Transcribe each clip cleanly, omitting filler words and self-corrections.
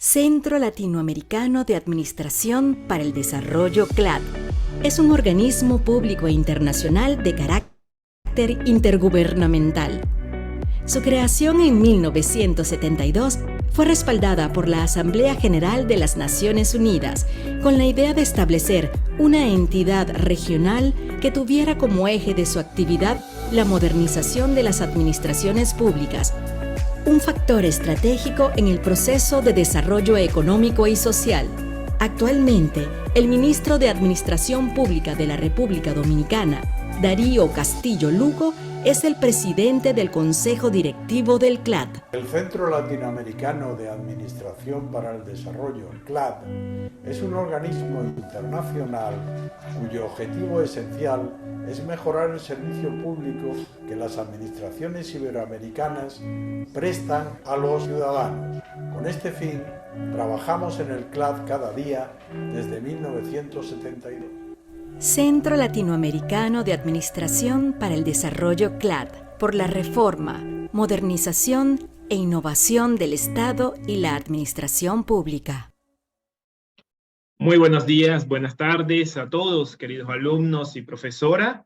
Centro Latinoamericano de Administración para el Desarrollo CLAD. Es un organismo público e internacional de carácter intergubernamental. Su creación en 1972 fue respaldada por la Asamblea General de las Naciones Unidas con la idea de establecer una entidad regional que tuviera como eje de su actividad la modernización de las administraciones públicas, un factor estratégico en el proceso de desarrollo económico y social. Actualmente, el ministro de Administración Pública de la República Dominicana, Darío Castillo Lugo, es el presidente del Consejo Directivo del CLAD. El Centro Latinoamericano de Administración para el Desarrollo, CLAD, es un organismo internacional cuyo objetivo esencial es mejorar el servicio público que las administraciones iberoamericanas prestan a los ciudadanos. Con este fin, trabajamos en el CLAD cada día desde 1972. Centro Latinoamericano de Administración para el Desarrollo CLAD, por la reforma, modernización e innovación del Estado y la administración pública. Muy buenos días, buenas tardes a todos, queridos alumnos y profesora,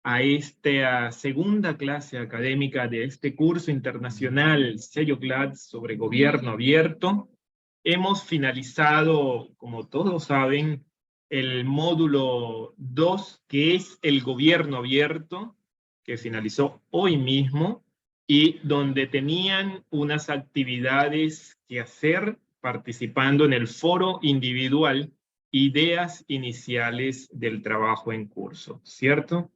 a esta segunda clase académica de este curso internacional Sello CLAD sobre Gobierno Abierto. Hemos finalizado, como todos saben, el módulo 2, que es el Gobierno Abierto, que finalizó hoy mismo, y donde tenían unas actividades que hacer participando en el foro individual, ideas iniciales del trabajo en curso, ¿cierto?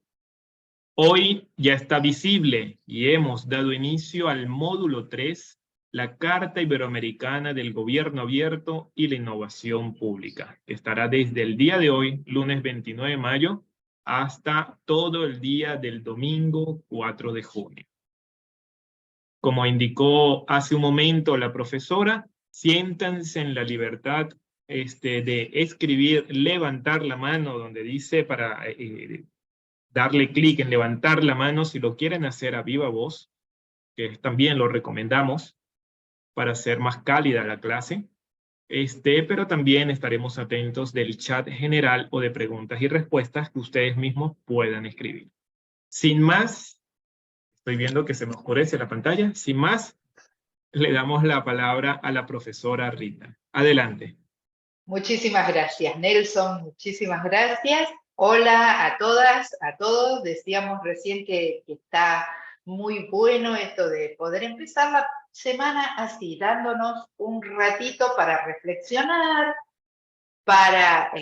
Hoy ya está visible y hemos dado inicio al módulo 3, la Carta Iberoamericana del Gobierno Abierto y la Innovación Pública, que estará desde el día de hoy, lunes 29 de mayo, hasta todo el día del domingo 4 de junio. Como indicó hace un momento la profesora, siéntanse en la libertad de escribir, levantar la mano donde dice para darle clic en levantar la mano si lo quieren hacer a viva voz, que también lo recomendamos para hacer más cálida la clase, pero también estaremos atentos del chat general o de preguntas y respuestas que ustedes mismos puedan escribir. Sin más, estoy viendo que se me oscurece la pantalla, sin más, le damos la palabra a la profesora Rita. Adelante. Muchísimas gracias, Nelson, muchísimas gracias. Hola a todas, a todos. Decíamos recién que está muy bueno esto de poder empezar la semana así, dándonos un ratito para reflexionar, para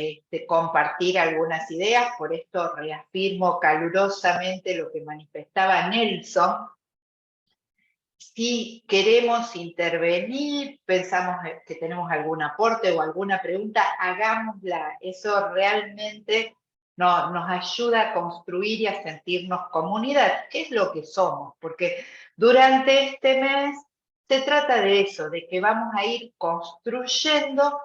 compartir algunas ideas. Por esto reafirmo calurosamente lo que manifestaba Nelson. Si queremos intervenir, pensamos que tenemos algún aporte o alguna pregunta, hagámosla. Eso realmente nos ayuda a construir y a sentirnos comunidad, que es lo que somos, porque durante este mes se trata de eso, de que vamos a ir construyendo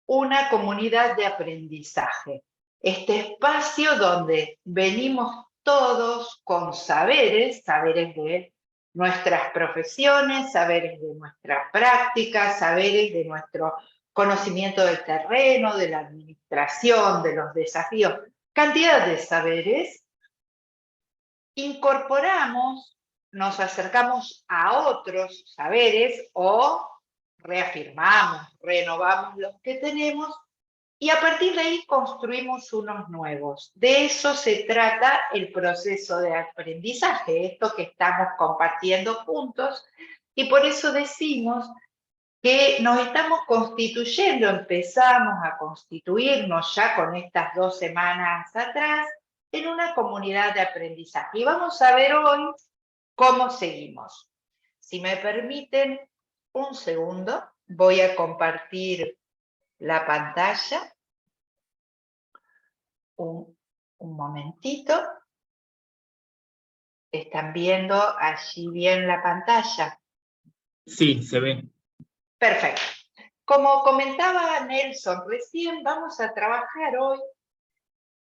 una comunidad de aprendizaje. Este espacio donde venimos todos con saberes de nuestras profesiones, saberes de nuestra práctica, saberes de nuestro conocimiento del terreno, de la administración, de los desafíos, cantidad de saberes. Incorporamos, nos acercamos a otros saberes o reafirmamos, renovamos los que tenemos y a partir de ahí construimos unos nuevos. De eso se trata el proceso de aprendizaje, esto que estamos compartiendo juntos, y por eso decimos que nos estamos constituyendo, empezamos a constituirnos ya con estas 2 semanas atrás, en una comunidad de aprendizaje. Y vamos a ver hoy cómo seguimos. Si me permiten un segundo, voy a compartir la pantalla. Un momentito. ¿Están viendo allí bien la pantalla? Sí, se ve. Perfecto. Como comentaba Nelson recién, vamos a trabajar hoy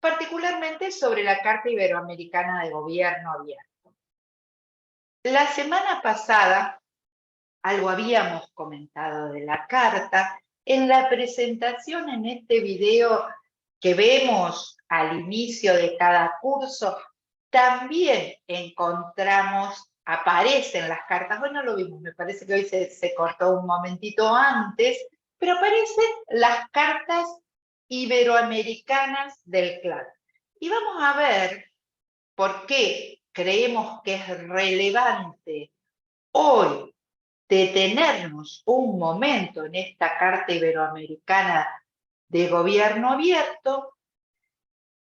particularmente sobre la Carta Iberoamericana de Gobierno Abierto. La semana pasada algo habíamos comentado de la Carta, En la presentación, en este video que vemos al inicio de cada curso, también aparecen las cartas. Bueno, lo vimos, me parece que hoy se cortó un momentito antes, pero aparecen las cartas iberoamericanas del CLAD. Y vamos a ver por qué creemos que es relevante hoy detenernos un momento en esta Carta Iberoamericana de Gobierno Abierto,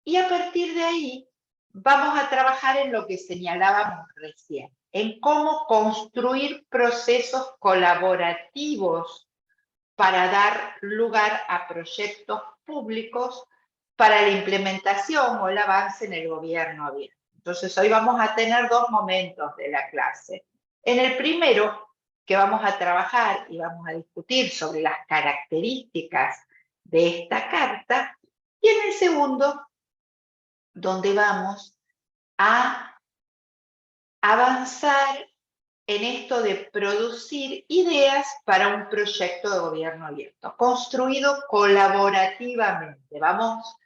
y a partir de ahí vamos a trabajar en lo que señalábamos recién, en cómo construir procesos colaborativos para dar lugar a proyectos públicos para la implementación o el avance en el gobierno abierto. Entonces, hoy vamos a tener dos momentos de la clase. En el primero, que vamos a trabajar y vamos a discutir sobre las características de esta carta, y en el segundo, donde vamos a avanzar en esto de producir ideas para un proyecto de gobierno abierto, construido colaborativamente. Vamos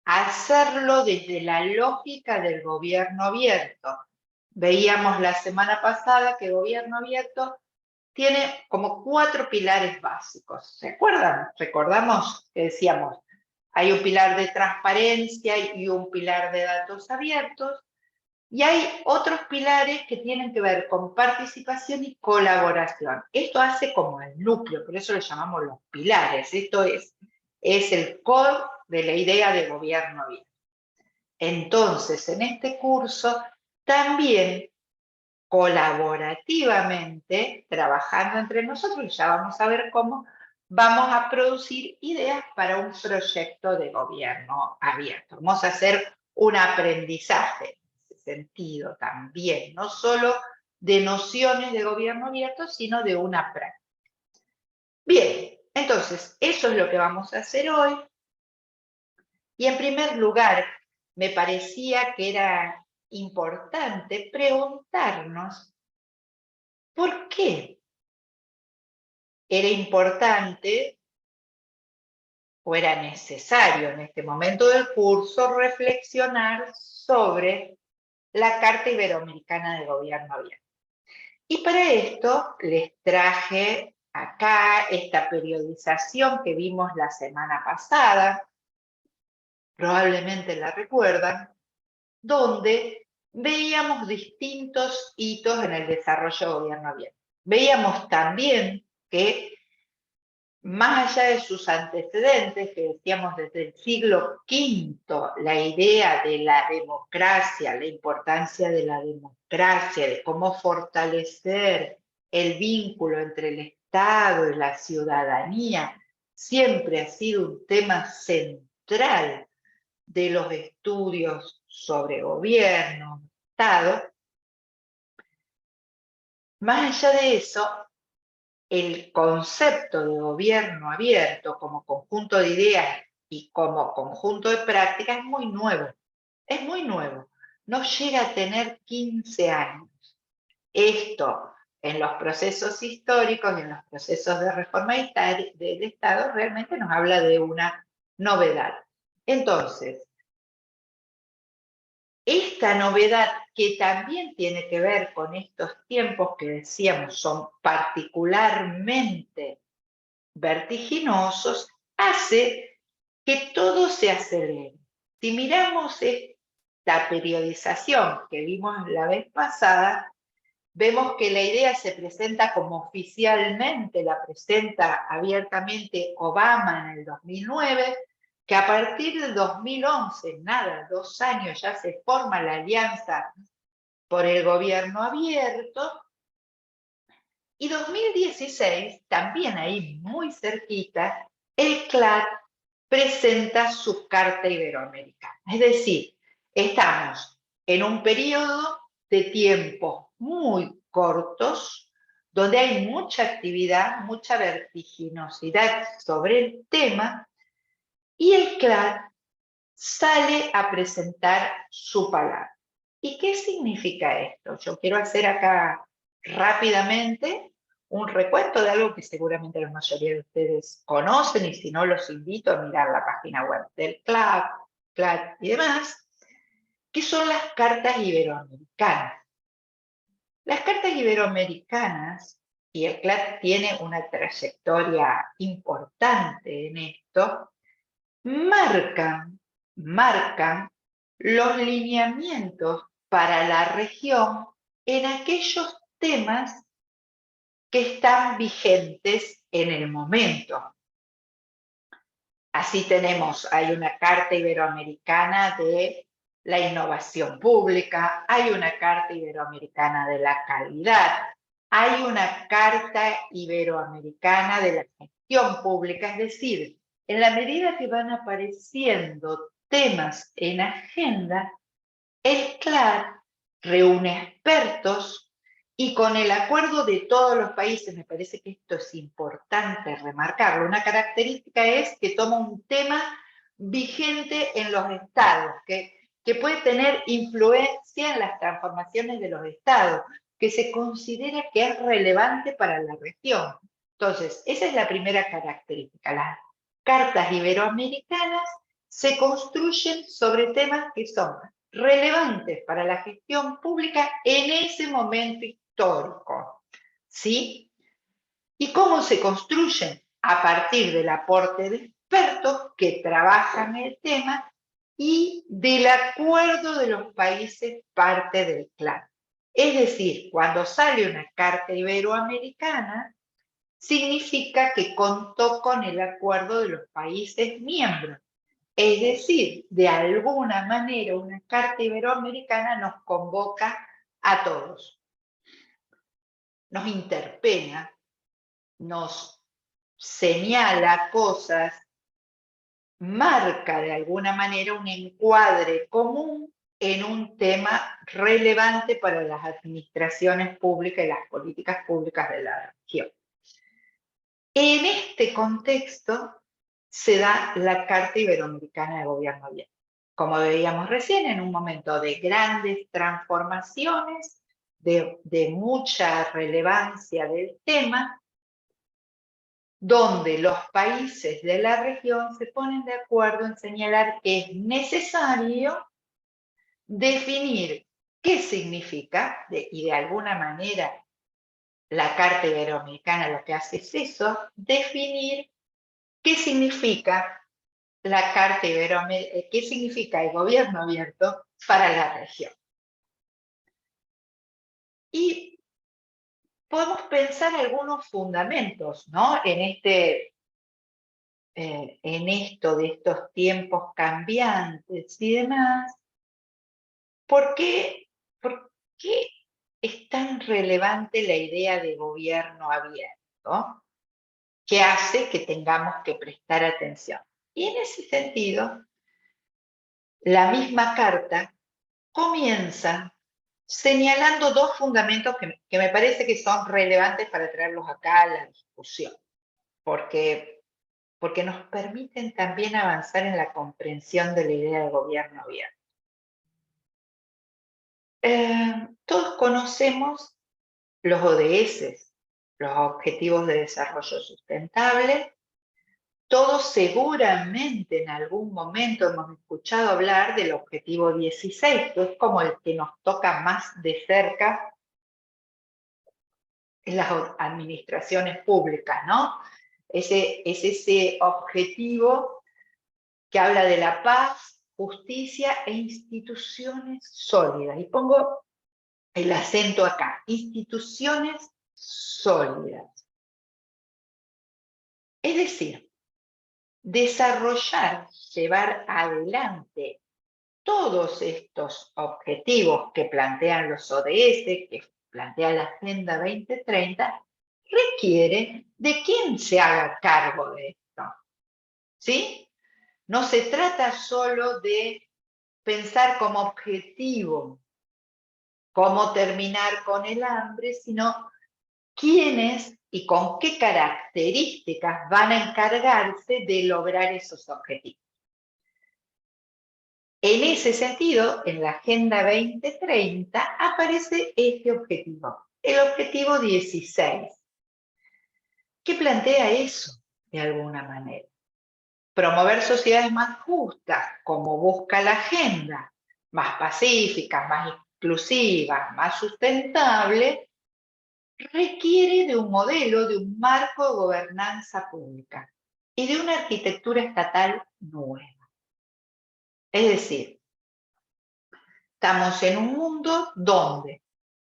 a hacerlo desde la lógica del gobierno abierto. Veíamos la semana pasada que gobierno abierto tiene como 4 pilares básicos. ¿Se acuerdan? Recordamos que decíamos, hay un pilar de transparencia y un pilar de datos abiertos, y hay otros pilares que tienen que ver con participación y colaboración. Esto hace como el núcleo, por eso le llamamos los pilares. Esto es el core de la idea de gobierno abierto. Entonces, en este curso, también colaborativamente, trabajando entre nosotros, ya vamos a ver cómo, vamos a producir ideas para un proyecto de gobierno abierto. Vamos a hacer un aprendizaje sentido también, no solo de nociones de gobierno abierto, sino de una práctica. Bien, entonces, eso es lo que vamos a hacer hoy. Y en primer lugar, me parecía que era importante preguntarnos por qué era importante o era necesario en este momento del curso reflexionar sobre la Carta Iberoamericana de Gobierno Abierto. Y para esto les traje acá esta periodización que vimos la semana pasada, probablemente la recuerdan, donde veíamos distintos hitos en el desarrollo de gobierno abierto. Veíamos también que, más allá de sus antecedentes, que decíamos desde el siglo V, la idea de la democracia, la importancia de la democracia, de cómo fortalecer el vínculo entre el Estado y la ciudadanía, siempre ha sido un tema central de los estudios sobre gobierno, Estado. Más allá de eso, el concepto de gobierno abierto como conjunto de ideas y como conjunto de prácticas es muy nuevo. Es muy nuevo. No llega a tener 15 años. Esto, en los procesos históricos y en los procesos de reforma del Estado, realmente nos habla de una novedad. Entonces, esta novedad, que también tiene que ver con estos tiempos que decíamos son particularmente vertiginosos, hace que todo se acelere. Si miramos esta periodización que vimos la vez pasada, vemos que la idea se presenta como oficialmente la presenta abiertamente Obama en el 2009, que a partir del 2011, nada, 2 años, ya se forma la Alianza por el Gobierno Abierto, y 2016, también ahí muy cerquita, el CLAD presenta su Carta Iberoamericana. Es decir, estamos en un periodo de tiempo muy cortos, donde hay mucha actividad, mucha vertiginosidad sobre el tema, y el CLAD sale a presentar su palabra. ¿Y qué significa esto? Yo quiero hacer acá rápidamente un recuento de algo que seguramente la mayoría de ustedes conocen, y si no, los invito a mirar la página web del CLAD y demás, que son las cartas iberoamericanas. Las cartas iberoamericanas, y el CLAD tiene una trayectoria importante en esto, marcan los lineamientos para la región en aquellos temas que están vigentes en el momento. Así hay una carta iberoamericana de la innovación pública, hay una carta iberoamericana de la calidad, hay una carta iberoamericana de la gestión pública, es decir, en la medida que van apareciendo temas en agenda, el CLAD reúne expertos y con el acuerdo de todos los países, me parece que esto es importante remarcarlo, una característica es que toma un tema vigente en los estados, que puede tener influencia en las transformaciones de los estados, que se considera que es relevante para la región. Entonces, esa es la primera característica. Las cartas iberoamericanas se construyen sobre temas que son relevantes para la gestión pública en ese momento histórico. ¿Sí? ¿Y cómo se construyen? A partir del aporte de expertos que trabajan el tema y del acuerdo de los países parte del CLAD. Es decir, cuando sale una carta iberoamericana, significa que contó con el acuerdo de los países miembros. Es decir, de alguna manera una carta iberoamericana nos convoca a todos. Nos interpela, nos señala cosas, marca de alguna manera un encuadre común en un tema relevante para las administraciones públicas y las políticas públicas de la región. En este contexto se da la Carta Iberoamericana de Gobierno Abierto. Como veíamos recién, en un momento de grandes transformaciones, de mucha relevancia del tema, donde los países de la región se ponen de acuerdo en señalar que es necesario definir qué significa, y de alguna manera la Carta Iberoamericana lo que hace es eso, definir qué significa la Carta Iberoamericana, qué significa el gobierno abierto para la región. Y podemos pensar algunos fundamentos, ¿no? En esto de estos tiempos cambiantes y demás. ¿Por qué es tan relevante la idea de gobierno abierto que hace que tengamos que prestar atención? Y en ese sentido, la misma carta comienza señalando dos fundamentos que me parece que son relevantes para traerlos acá a la discusión, porque nos permiten también avanzar en la comprensión de la idea de gobierno abierto. Todos conocemos los ODS, los Objetivos de Desarrollo Sustentable. Todos seguramente en algún momento hemos escuchado hablar del Objetivo 16, que es como el que nos toca más de cerca en las administraciones públicas, ¿no? Es ese objetivo que habla de la paz, justicia e instituciones sólidas. Y pongo el acento acá, instituciones sólidas. Es decir, desarrollar, llevar adelante todos estos objetivos que plantean los ODS, que plantea la Agenda 2030, requiere de quien se haga cargo de esto. ¿Sí? No se trata solo de pensar como objetivo cómo terminar con el hambre, sino quiénes y con qué características van a encargarse de lograr esos objetivos. En ese sentido, en la Agenda 2030 aparece este objetivo, el objetivo 16, que plantea eso de alguna manera. Promover sociedades más justas, como busca la agenda, más pacíficas, más inclusivas, más sustentables, requiere de un modelo, de un marco de gobernanza pública y de una arquitectura estatal nueva. Es decir, estamos en un mundo donde,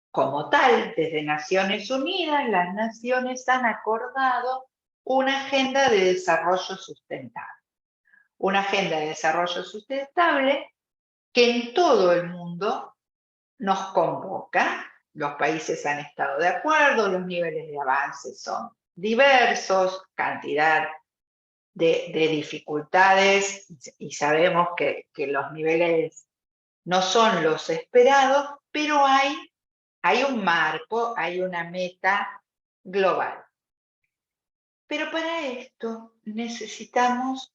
como tal, desde Naciones Unidas, las naciones han acordado una agenda de desarrollo sustentable. Una agenda de desarrollo sustentable que en todo el mundo nos convoca. Los países han estado de acuerdo, los niveles de avance son diversos, cantidad de dificultades, y sabemos que los niveles no son los esperados, pero hay un marco, hay una meta global. Pero para esto necesitamos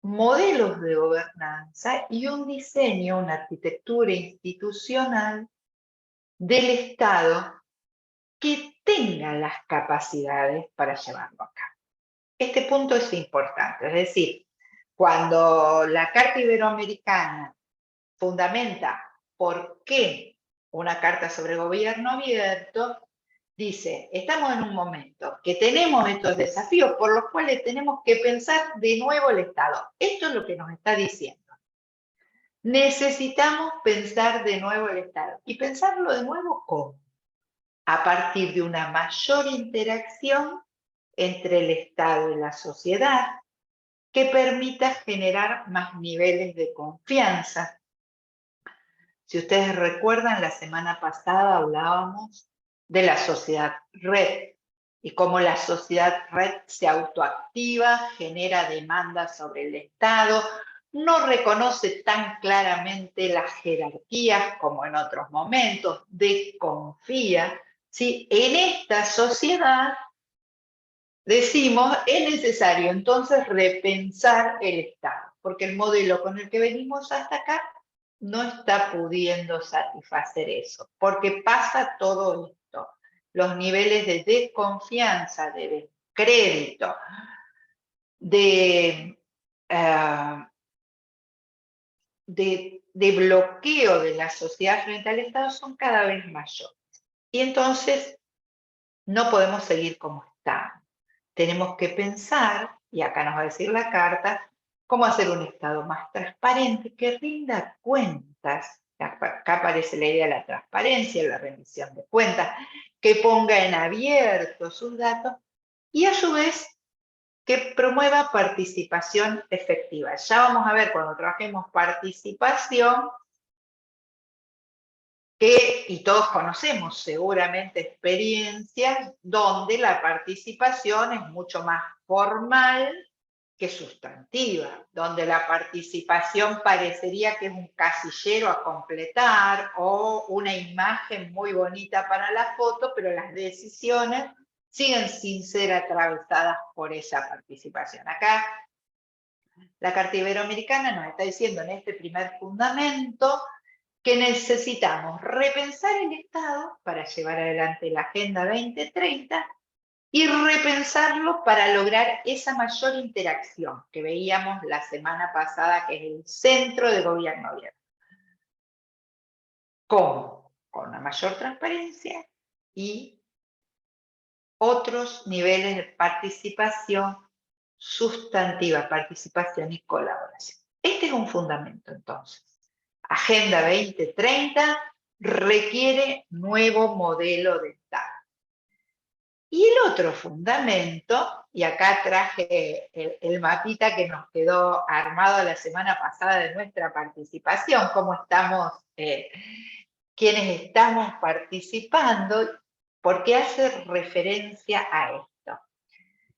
modelos de gobernanza y un diseño, una arquitectura institucional del Estado que tenga las capacidades para llevarlo a cabo. Este punto es importante, es decir, cuando la Carta Iberoamericana fundamenta por qué una carta sobre gobierno abierto, dice, estamos en un momento que tenemos estos desafíos por los cuales tenemos que pensar de nuevo el Estado. Esto es lo que nos está diciendo. Necesitamos pensar de nuevo el Estado. ¿Y pensarlo de nuevo cómo? A partir de una mayor interacción entre el Estado y la sociedad que permita generar más niveles de confianza. Si ustedes recuerdan, la semana pasada hablábamos de la sociedad red y cómo la sociedad red se autoactiva, genera demandas sobre el Estado, no reconoce tan claramente las jerarquías como en otros momentos, desconfía. ¿Sí? En esta sociedad, decimos, es necesario entonces repensar el Estado, porque el modelo con el que venimos hasta acá no está pudiendo satisfacer eso, porque pasa todo esto. Los niveles de desconfianza, de descrédito, de bloqueo de la sociedad frente al Estado son cada vez mayores. Y entonces no podemos seguir como estamos. Tenemos que pensar, y acá nos va a decir la carta, cómo hacer un Estado más transparente, que rinda cuentas. Acá aparece la idea de la transparencia, la rendición de cuentas, que ponga en abierto sus datos y a su vez que promueva participación efectiva. Ya vamos a ver cuando trabajemos participación, y todos conocemos seguramente experiencias donde la participación es mucho más formal que sustantiva, donde la participación parecería que es un casillero a completar o una imagen muy bonita para la foto, pero las decisiones siguen sin ser atravesadas por esa participación. Acá la Carta Iberoamericana nos está diciendo en este primer fundamento que necesitamos repensar el Estado para llevar adelante la Agenda 2030 y repensarlo para lograr esa mayor interacción que veíamos la semana pasada, que es el centro de gobierno abierto. ¿Cómo? Con una mayor transparencia y otros niveles de participación sustantiva, participación y colaboración. Este es un fundamento, entonces. Agenda 2030 requiere nuevo modelo de Estado. Y el otro fundamento, y acá traje el mapita que nos quedó armado la semana pasada de nuestra participación, cómo estamos, quienes estamos participando, porque hace referencia a esto.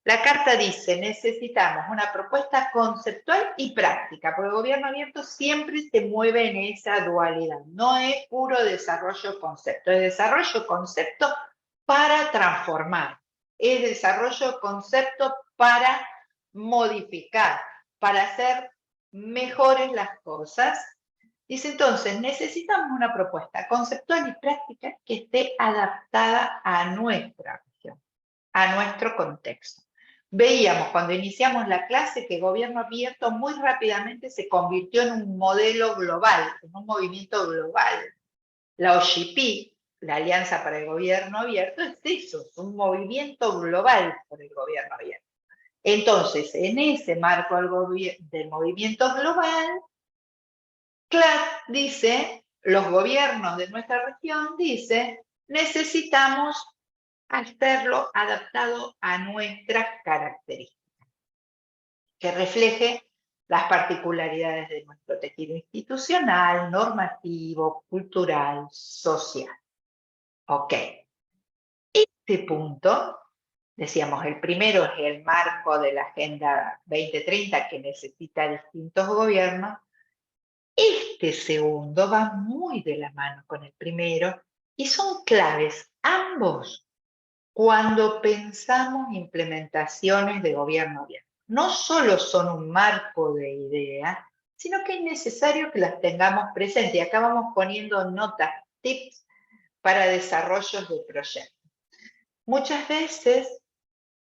La carta dice, necesitamos una propuesta conceptual y práctica, porque el gobierno abierto siempre se mueve en esa dualidad. No es puro desarrollo concepto, es desarrollo concepto para transformar, es desarrollo concepto para modificar, para hacer mejores las cosas. Dice entonces, necesitamos una propuesta conceptual y práctica que esté adaptada a nuestra región. a nuestro contexto. Veíamos cuando iniciamos la clase que gobierno abierto muy rápidamente se convirtió en un modelo global, en un movimiento global. La OGP, la Alianza para el Gobierno Abierto, es eso, es un movimiento global por el gobierno abierto. Entonces, en ese marco del movimiento global, CLAD dice, los gobiernos de nuestra región dicen, necesitamos hacerlo adaptado a nuestras características, que refleje las particularidades de nuestro tejido institucional, normativo, cultural, social. Ok. Este punto, decíamos, el primero es el marco de la Agenda 2030 que necesita distintos gobiernos. Este segundo va muy de la mano con el primero y son claves ambos cuando pensamos implementaciones de gobierno abierto. No solo son un marco de ideas, sino que es necesario que las tengamos presentes. Y acá vamos poniendo notas, tips para desarrollos de proyectos. Muchas veces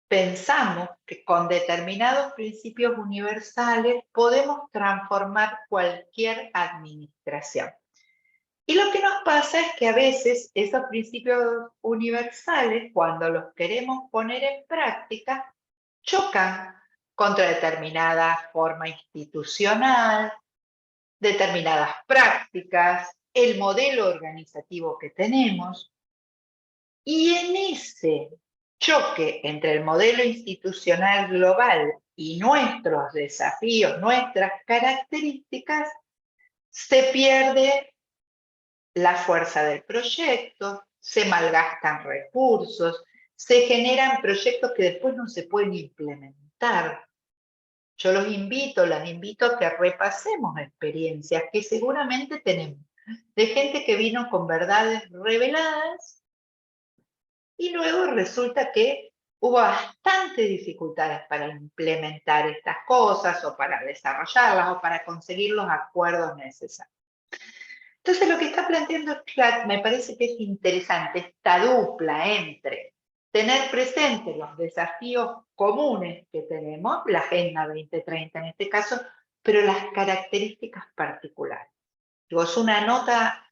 pensamos que con determinados principios universales podemos transformar cualquier administración. Y lo que nos pasa es que a veces esos principios universales, cuando los queremos poner en práctica, chocan contra determinada forma institucional, determinadas prácticas, el modelo organizativo que tenemos. Y en ese choque entre el modelo institucional global y nuestros desafíos, nuestras características, se pierde la fuerza del proyecto, se malgastan recursos, se generan proyectos que después no se pueden implementar. Yo las invito a que repasemos experiencias que seguramente tenemos de gente que vino con verdades reveladas y luego resulta que hubo bastantes dificultades para implementar estas cosas o para desarrollarlas o para conseguir los acuerdos necesarios. Entonces lo que está planteando CLAD me parece que es interesante, esta dupla entre tener presentes los desafíos comunes que tenemos, la Agenda 2030 en este caso, pero las características particulares. Digo, es una nota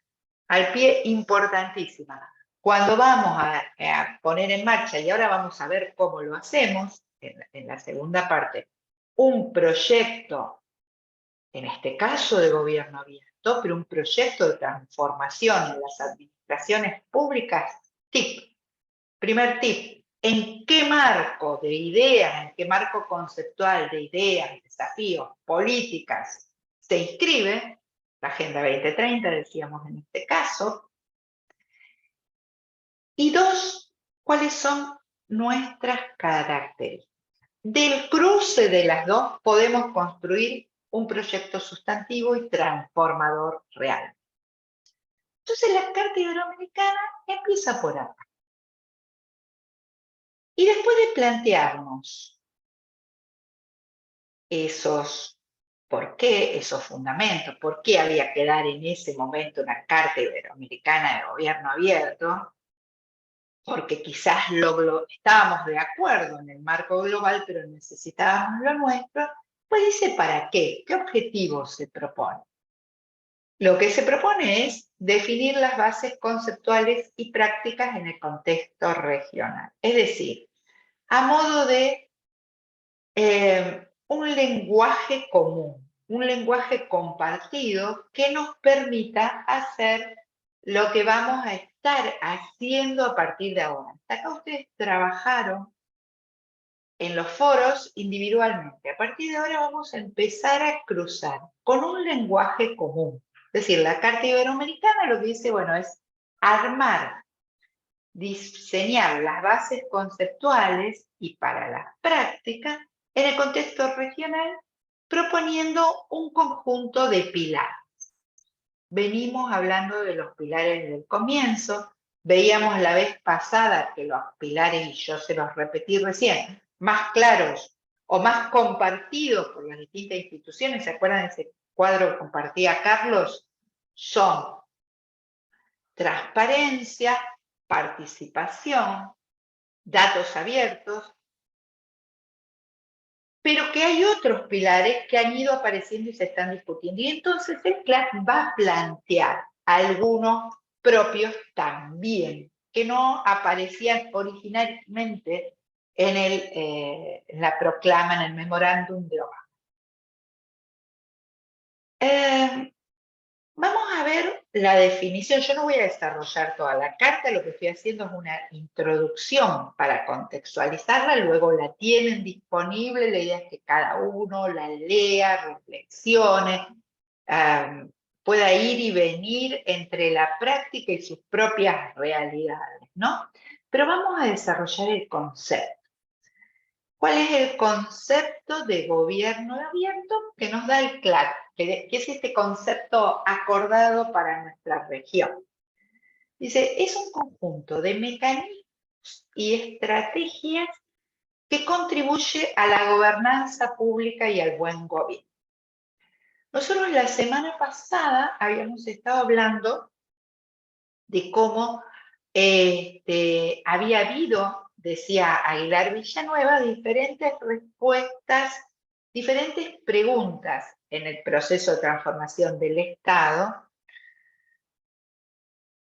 al pie importantísima. Cuando vamos a poner en marcha, y ahora vamos a ver cómo lo hacemos, en la segunda parte, un proyecto, en este caso de gobierno abierto, pero un proyecto de transformación en las administraciones públicas, primer tip, ¿en qué marco de ideas, en qué marco conceptual de ideas, desafíos, políticas se inscribe la Agenda 2030, decíamos en este caso? Y dos, ¿cuáles son nuestras características? Del cruce de las dos podemos construir un proyecto sustantivo y transformador real. Entonces la Carta Iberoamericana empieza por acá. Y después de plantearnos esos por qué, esos fundamentos, por qué había que dar en ese momento una Carta Iberoamericana de Gobierno Abierto, porque quizás estábamos de acuerdo en el marco global, pero necesitábamos lo nuestro, pues dice ¿para qué? ¿Qué objetivos se propone? Lo que se propone es definir las bases conceptuales y prácticas en el contexto regional. Es decir, a modo de un lenguaje común, un lenguaje compartido que nos permita hacer lo que vamos a estar haciendo a partir de ahora. Hasta acá ustedes trabajaron en los foros individualmente. A partir de ahora vamos a empezar a cruzar con un lenguaje común. Es decir, la Carta Iberoamericana lo que dice, bueno, es armar, diseñar las bases conceptuales y para la práctica en el contexto regional, proponiendo un conjunto de pilares. Venimos hablando de los pilares desde el comienzo, veíamos la vez pasada que los pilares, y yo se los repetí recién, más claros o más compartidos por las distintas instituciones, ¿se acuerdan de ese cuadro que compartía Carlos? Son transparencia, participación, datos abiertos, pero que hay otros pilares que han ido apareciendo y se están discutiendo. Y entonces el CLAD va a plantear algunos propios también, que no aparecían originalmente en la proclama, en el memorándum de Obama. Vamos a ver la definición. Yo no voy a desarrollar toda la carta, lo que estoy haciendo es una introducción para contextualizarla, luego la tienen disponible, la idea es que cada uno la lea, reflexione, pueda ir y venir entre la práctica y sus propias realidades, ¿no? Pero vamos a desarrollar el concepto. ¿Cuál es el concepto de gobierno abierto que nos da el CLAD? ¿Qué es este concepto acordado para nuestra región? Dice, es un conjunto de mecanismos y estrategias que contribuye a la gobernanza pública y al buen gobierno. Nosotros la semana pasada habíamos estado hablando de cómo había habido, decía Aguilar Villanueva, diferentes respuestas, diferentes preguntas en el proceso de transformación del Estado,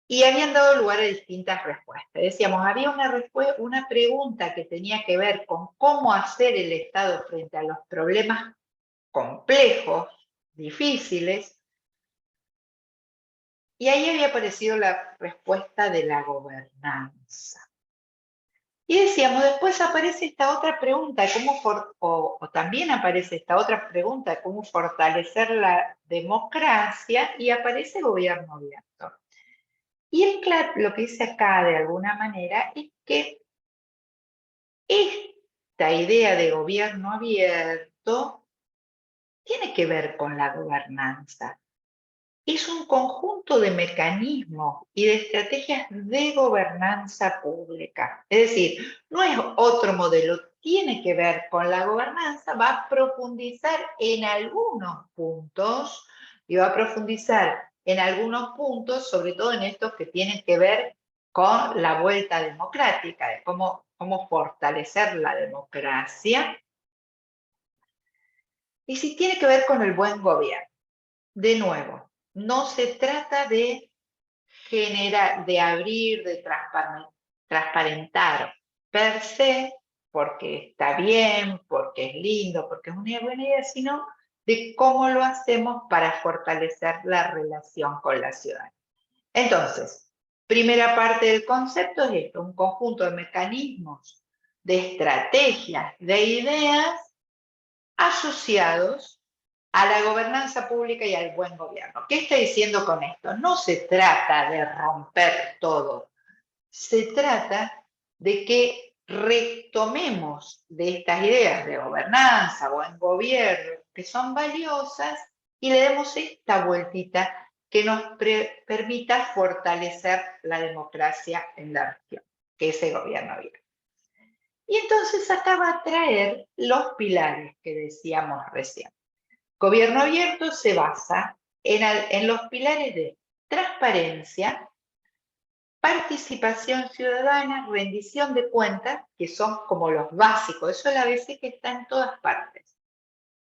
y habían dado lugar a distintas respuestas. Decíamos, había una pregunta que tenía que ver con cómo hacer el Estado frente a los problemas complejos, difíciles, y ahí había aparecido la respuesta de la gobernanza. Y decíamos, después aparece esta otra pregunta, o también aparece esta otra pregunta, cómo fortalecer la democracia, y aparece gobierno abierto. Y el CLAD lo que dice acá de alguna manera es que esta idea de gobierno abierto tiene que ver con la gobernanza. Es un conjunto de mecanismos y de estrategias de gobernanza pública. Es decir, no es otro modelo, tiene que ver con la gobernanza, va a profundizar en algunos puntos, y va a profundizar en algunos puntos, sobre todo en estos que tienen que ver con la vuelta democrática, de cómo fortalecer la democracia, y si tiene que ver con el buen gobierno. De nuevo, no se trata de generar, de abrir, de transparentar per se, porque está bien, porque es lindo, porque es una buena idea, sino de cómo lo hacemos para fortalecer la relación con la ciudadanía. Entonces, primera parte del concepto es esto, un conjunto de mecanismos, de estrategias, de ideas asociados a la gobernanza pública y al buen gobierno. ¿Qué está diciendo con esto? No se trata de romper todo, se trata de que retomemos de estas ideas de gobernanza, buen gobierno, que son valiosas, y le demos esta vueltita que nos permita fortalecer la democracia en la región, que es el gobierno abierto. Y entonces acá va a traer los pilares que decíamos recién. Gobierno abierto se basa en los pilares de transparencia, participación ciudadana, rendición de cuentas, que son como los básicos. Eso es la ABC que está en todas partes,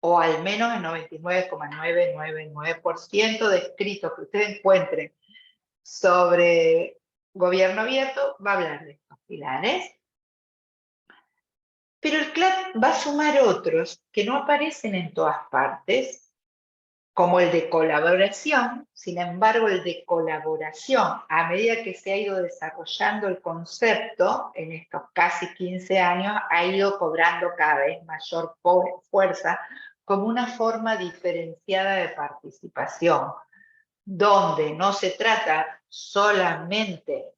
o al menos el 99,999% de escritos que ustedes encuentren sobre gobierno abierto va a hablar de estos pilares. Pero el CLAD va a sumar otros que no aparecen en todas partes, como el de colaboración. Sin embargo, el de colaboración, a medida que se ha ido desarrollando el concepto en estos casi 15 años, ha ido cobrando cada vez mayor fuerza como una forma diferenciada de participación, donde no se trata solamente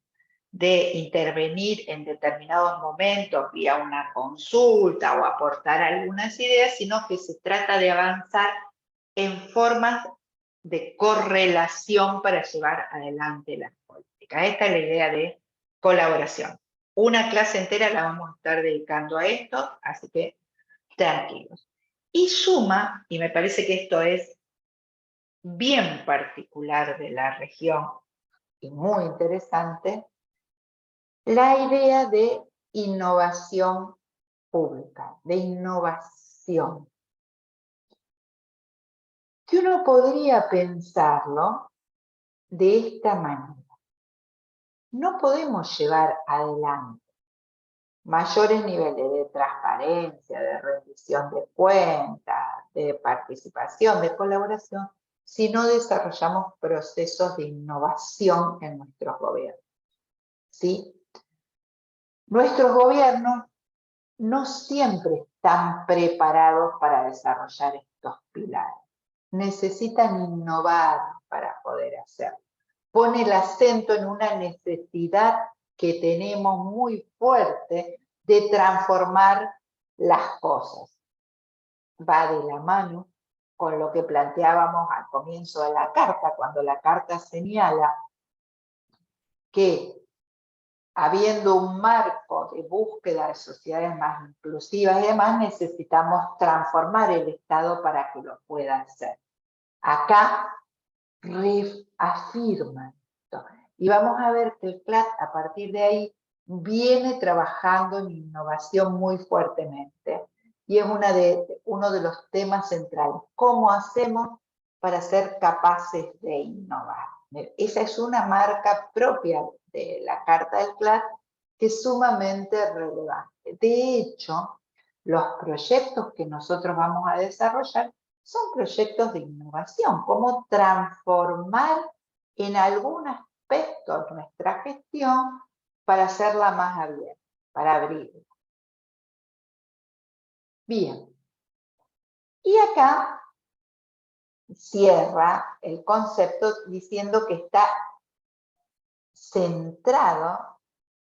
de intervenir en determinados momentos vía una consulta o aportar algunas ideas, sino que se trata de avanzar en formas de correlación para llevar adelante las políticas. Esta es la idea de colaboración. Una clase entera la vamos a estar dedicando a esto, así que tranquilos. Y suma, y me parece que esto es bien particular de la región y muy interesante, la idea de innovación pública, de innovación. Que uno podría pensarlo de esta manera. No podemos llevar adelante mayores niveles de transparencia, de rendición de cuentas, de participación, de colaboración, si no desarrollamos procesos de innovación en nuestros gobiernos. ¿Sí? Nuestros gobiernos no siempre están preparados para desarrollar estos pilares. Necesitan innovar para poder hacerlo. Pone el acento en una necesidad que tenemos muy fuerte de transformar las cosas. Va de la mano con lo que planteábamos al comienzo de la carta, cuando la carta señala que habiendo un marco de búsqueda de sociedades más inclusivas y demás, necesitamos transformar el Estado para que lo pueda hacer. Acá reafirman esto. Y vamos a ver que el CLAD a partir de ahí viene trabajando en innovación muy fuertemente. Y es uno de los temas centrales. ¿Cómo hacemos para ser capaces de innovar? Esa es una marca propia de la Carta del CLAD que es sumamente relevante. De hecho, los proyectos que nosotros vamos a desarrollar son proyectos de innovación, cómo transformar en algún aspecto nuestra gestión para hacerla más abierta, para abrirla. Bien. Y acá cierra el concepto diciendo que está centrado,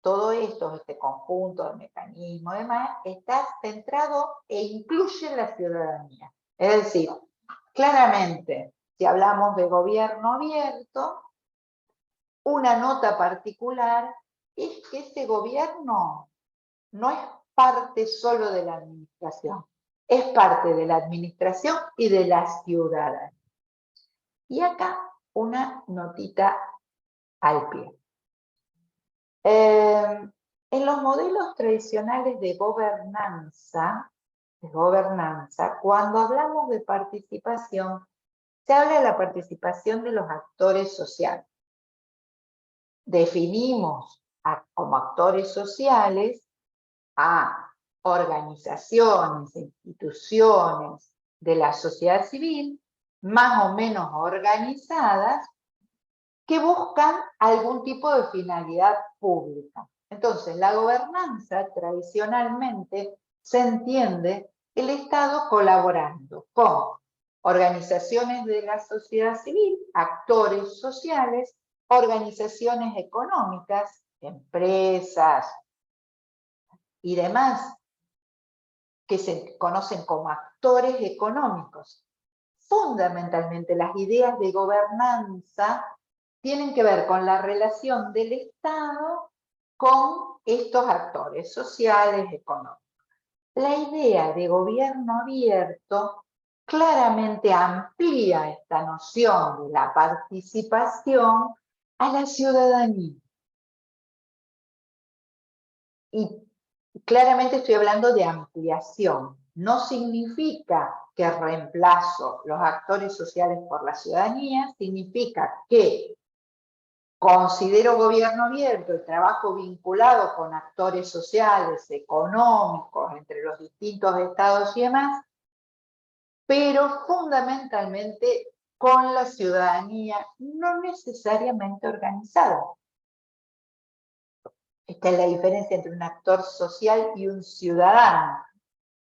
todo esto, este conjunto de mecanismos y demás, está centrado e incluye la ciudadanía. Es decir, claramente, si hablamos de gobierno abierto, una nota particular es que ese gobierno no es parte solo de la administración, es parte de la administración y de la ciudadanía. Y acá una notita al pie. En los modelos tradicionales de gobernanza, cuando hablamos de participación, se habla de la participación de los actores sociales. Definimos como actores sociales a organizaciones, instituciones de la sociedad civil, más o menos organizadas, que buscan algún tipo de finalidad pública. Entonces, la gobernanza tradicionalmente se entiende el Estado colaborando con organizaciones de la sociedad civil, actores sociales, organizaciones económicas, empresas y demás, que se conocen como actores económicos. Fundamentalmente, las ideas de gobernanza tienen que ver con la relación del Estado con estos actores sociales, económicos. La idea de gobierno abierto claramente amplía esta noción de la participación a la ciudadanía. Y claramente estoy hablando de ampliación. No significa que reemplazo los actores sociales por la ciudadanía, significa que considero gobierno abierto el trabajo vinculado con actores sociales, económicos, entre los distintos estados y demás, pero fundamentalmente con la ciudadanía no necesariamente organizada. Esta es la diferencia entre un actor social y un ciudadano.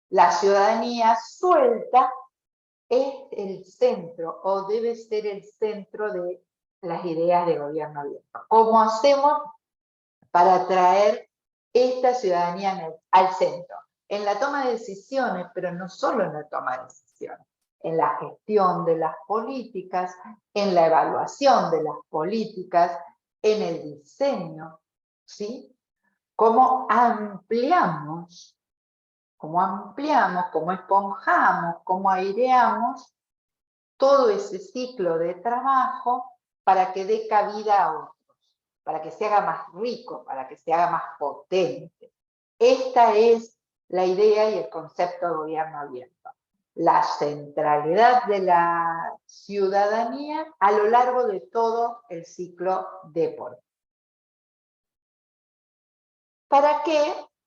La ciudadanía suelta es el centro o debe ser el centro de las ideas de gobierno abierto. ¿Cómo hacemos para traer esta ciudadanía al centro? En la toma de decisiones, pero no solo en la toma de decisiones, en la gestión de las políticas, en la evaluación de las políticas, en el diseño, ¿sí? ¿Cómo ampliamos, cómo esponjamos, cómo aireamos todo ese ciclo de trabajo para que dé cabida a otros, para que se haga más rico, para que se haga más potente? Esta es la idea y el concepto de gobierno abierto. La centralidad de la ciudadanía a lo largo de todo el ciclo de poder. ¿Para qué?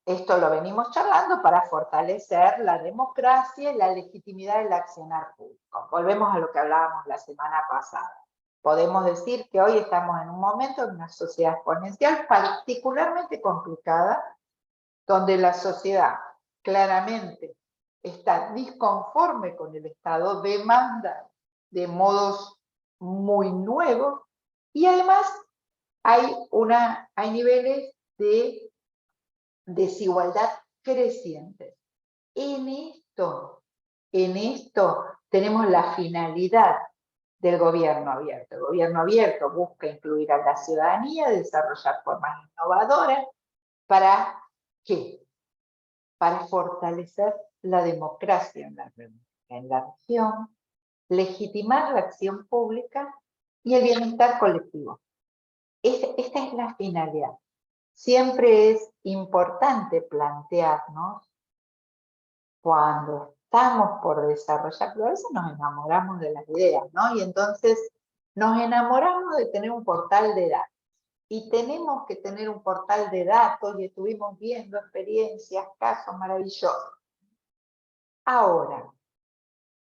Esto lo venimos charlando para fortalecer la democracia y la legitimidad del accionar público. Volvemos a lo que hablábamos la semana pasada. Podemos decir que hoy estamos en un momento de una sociedad exponencial particularmente complicada, donde la sociedad claramente está disconforme con el Estado, demanda de modos muy nuevos, y además hay niveles de desigualdad crecientes. En esto tenemos la finalidad del gobierno abierto. El gobierno abierto busca incluir a la ciudadanía, desarrollar formas innovadoras. ¿Para qué? Para fortalecer la democracia en la región, legitimar la acción pública y el bienestar colectivo. Esta es la finalidad. Siempre es importante plantearnos, cuando estamos por desarrollar, pero a veces nos enamoramos de las ideas, ¿no? Y entonces nos enamoramos de tener un portal de datos. Y tenemos que tener un portal de datos y estuvimos viendo experiencias, casos maravillosos. Ahora,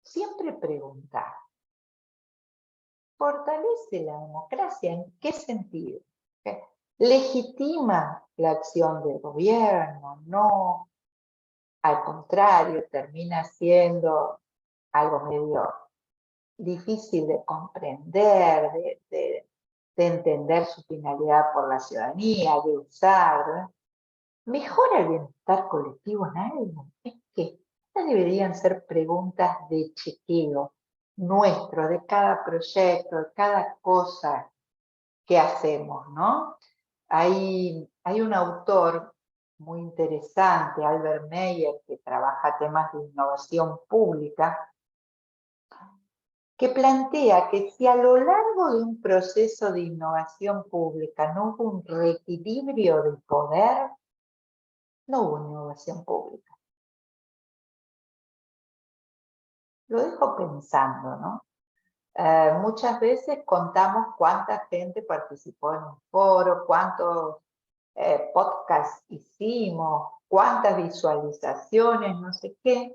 siempre preguntar, ¿fortalece la democracia? ¿En qué sentido? ¿Legitima la acción del gobierno? No. Al contrario, termina siendo algo medio difícil de comprender, de entender su finalidad por la ciudadanía, de usar, ¿verdad? ¿Mejora el bienestar colectivo en algo? Es que estas deberían ser preguntas de chequeo nuestro, de cada proyecto, de cada cosa que hacemos, ¿no? Hay un autor muy interesante, Albert Meyer, que trabaja temas de innovación pública, que plantea que si a lo largo de un proceso de innovación pública no hubo un reequilibrio del poder, no hubo innovación pública. Lo dejo pensando, ¿no? Muchas veces contamos cuánta gente participó en un foro, cuántos podcasts hicimos, cuántas visualizaciones, no sé qué,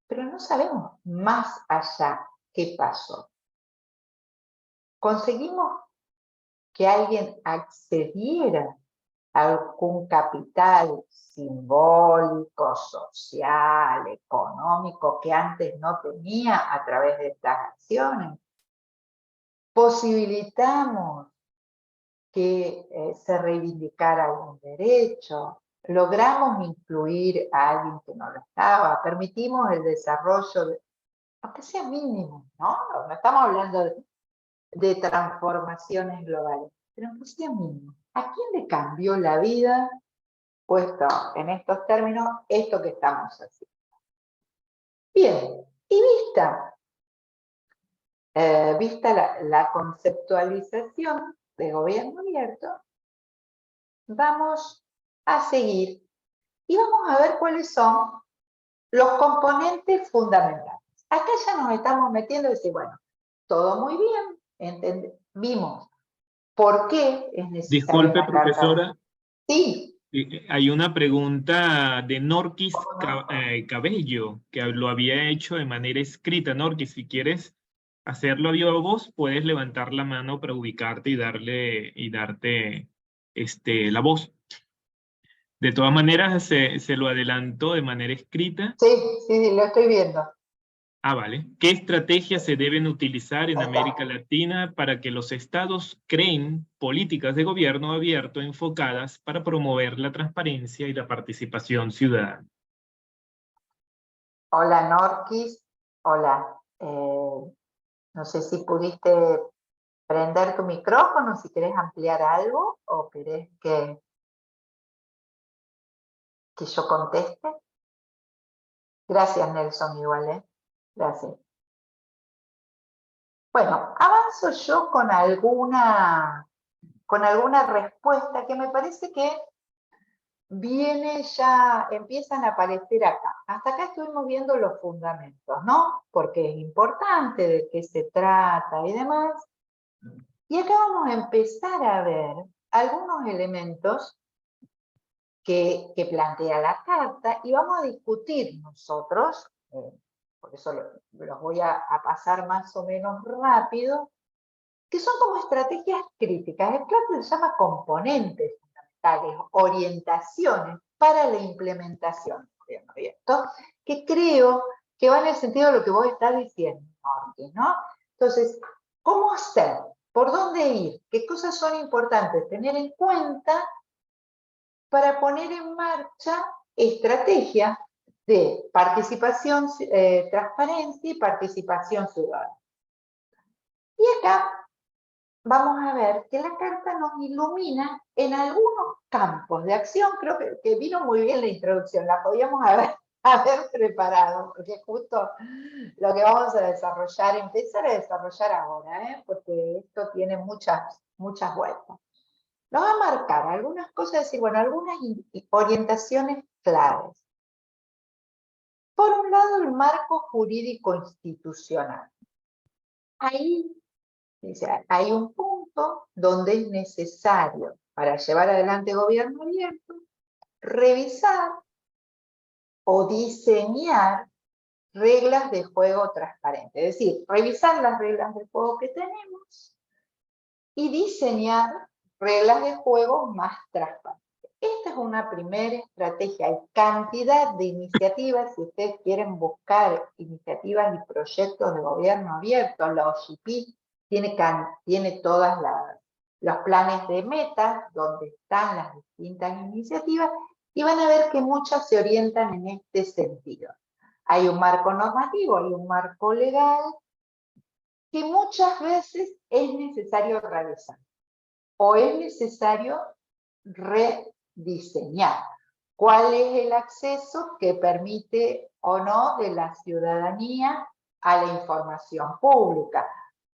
pero no sabemos más allá qué pasó. Conseguimos que alguien accediera a algún capital simbólico, social, económico que antes no tenía a través de estas acciones. Posibilitamos que se reivindicara algún derecho, logramos incluir a alguien que no lo estaba, permitimos el desarrollo, aunque sea mínimo, ¿no? No estamos hablando de transformaciones globales, pero aunque sea mínimo. ¿A quién le cambió la vida, puesto en estos términos, esto que estamos haciendo? Bien, y vista la conceptualización de gobierno abierto, vamos a seguir y vamos a ver cuáles son los componentes fundamentales. Acá ya nos estamos metiendo y decir, bueno, todo muy bien, vimos por qué es necesaria Disculpe, una carta. profesora. Sí. Hay una pregunta de Norquis Cabello, que lo había hecho de manera escrita. Norquis, si quieres hacerlo a viva voz, puedes levantar la mano para ubicarte y darte la voz. De todas maneras, se lo adelantó de manera escrita. Sí, lo estoy viendo. Ah, vale. ¿Qué estrategias se deben utilizar en América Latina para que los estados creen políticas de gobierno abierto enfocadas para promover la transparencia y la participación ciudadana? Hola, Norquis. Hola. No sé si pudiste prender tu micrófono, si querés ampliar algo o querés que yo conteste. Gracias, Nelson, igual, ¿eh? Gracias. Bueno, avanzo yo con alguna respuesta que me parece que empiezan a aparecer acá. Hasta acá estuvimos viendo los fundamentos, ¿no? Porque es importante de qué se trata y demás. Y acá vamos a empezar a ver algunos elementos que plantea la carta y vamos a discutir nosotros, por eso los voy a pasar más o menos rápido, que son como estrategias críticas. El CLAD se llama componentes fundamentales, orientaciones para la implementación del gobierno abierto, que creo que va en el sentido de lo que vos estás diciendo, Norquis, ¿no? Entonces, ¿cómo hacer? ¿Por dónde ir? ¿Qué cosas son importantes tener en cuenta para poner en marcha estrategias de participación, transparencia y participación ciudadana? Y acá vamos a ver que la carta nos ilumina en algunos campos de acción. Creo que vino muy bien la introducción, la podíamos haber preparado, porque es justo lo que vamos a desarrollar, empezar a desarrollar ahora, porque esto tiene muchas vueltas. Nos va a marcar algunas cosas, decir, bueno, algunas orientaciones claves. Por un lado, el marco jurídico institucional. Ahí dice, hay un punto donde es necesario, para llevar adelante gobierno abierto, revisar o diseñar reglas de juego transparentes. Es decir, revisar las reglas de juego que tenemos y diseñar reglas de juego más transparentes. Esta es una primera estrategia. Hay cantidad de iniciativas, si ustedes quieren buscar iniciativas y proyectos de gobierno abierto, la OGP tiene todos los planes de metas, donde están las distintas iniciativas, y van a ver que muchas se orientan en este sentido. Hay un marco normativo, hay un marco legal, que muchas veces es necesario revisar, o es necesario rediseñar. ¿Cuál es el acceso que permite o no de la ciudadanía a la información pública?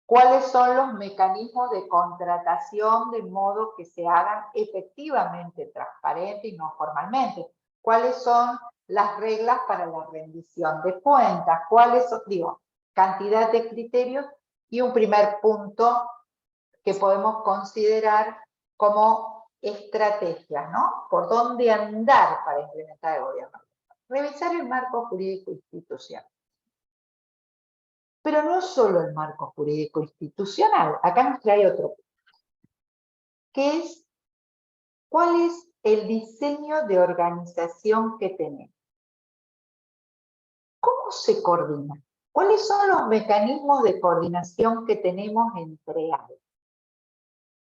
¿Cuáles son los mecanismos de contratación de modo que se hagan efectivamente transparente y no formalmente? ¿Cuáles son las reglas para la rendición de cuentas? ¿Cuáles son, cantidad de criterios? Y un primer punto que podemos considerar como estrategias, ¿no? Por dónde andar para implementar el gobierno. Revisar el marco jurídico institucional. Pero no solo el marco jurídico institucional, acá nos trae otro punto, que es cuál es el diseño de organización que tenemos. ¿Cómo se coordina? ¿Cuáles son los mecanismos de coordinación que tenemos entre áreas?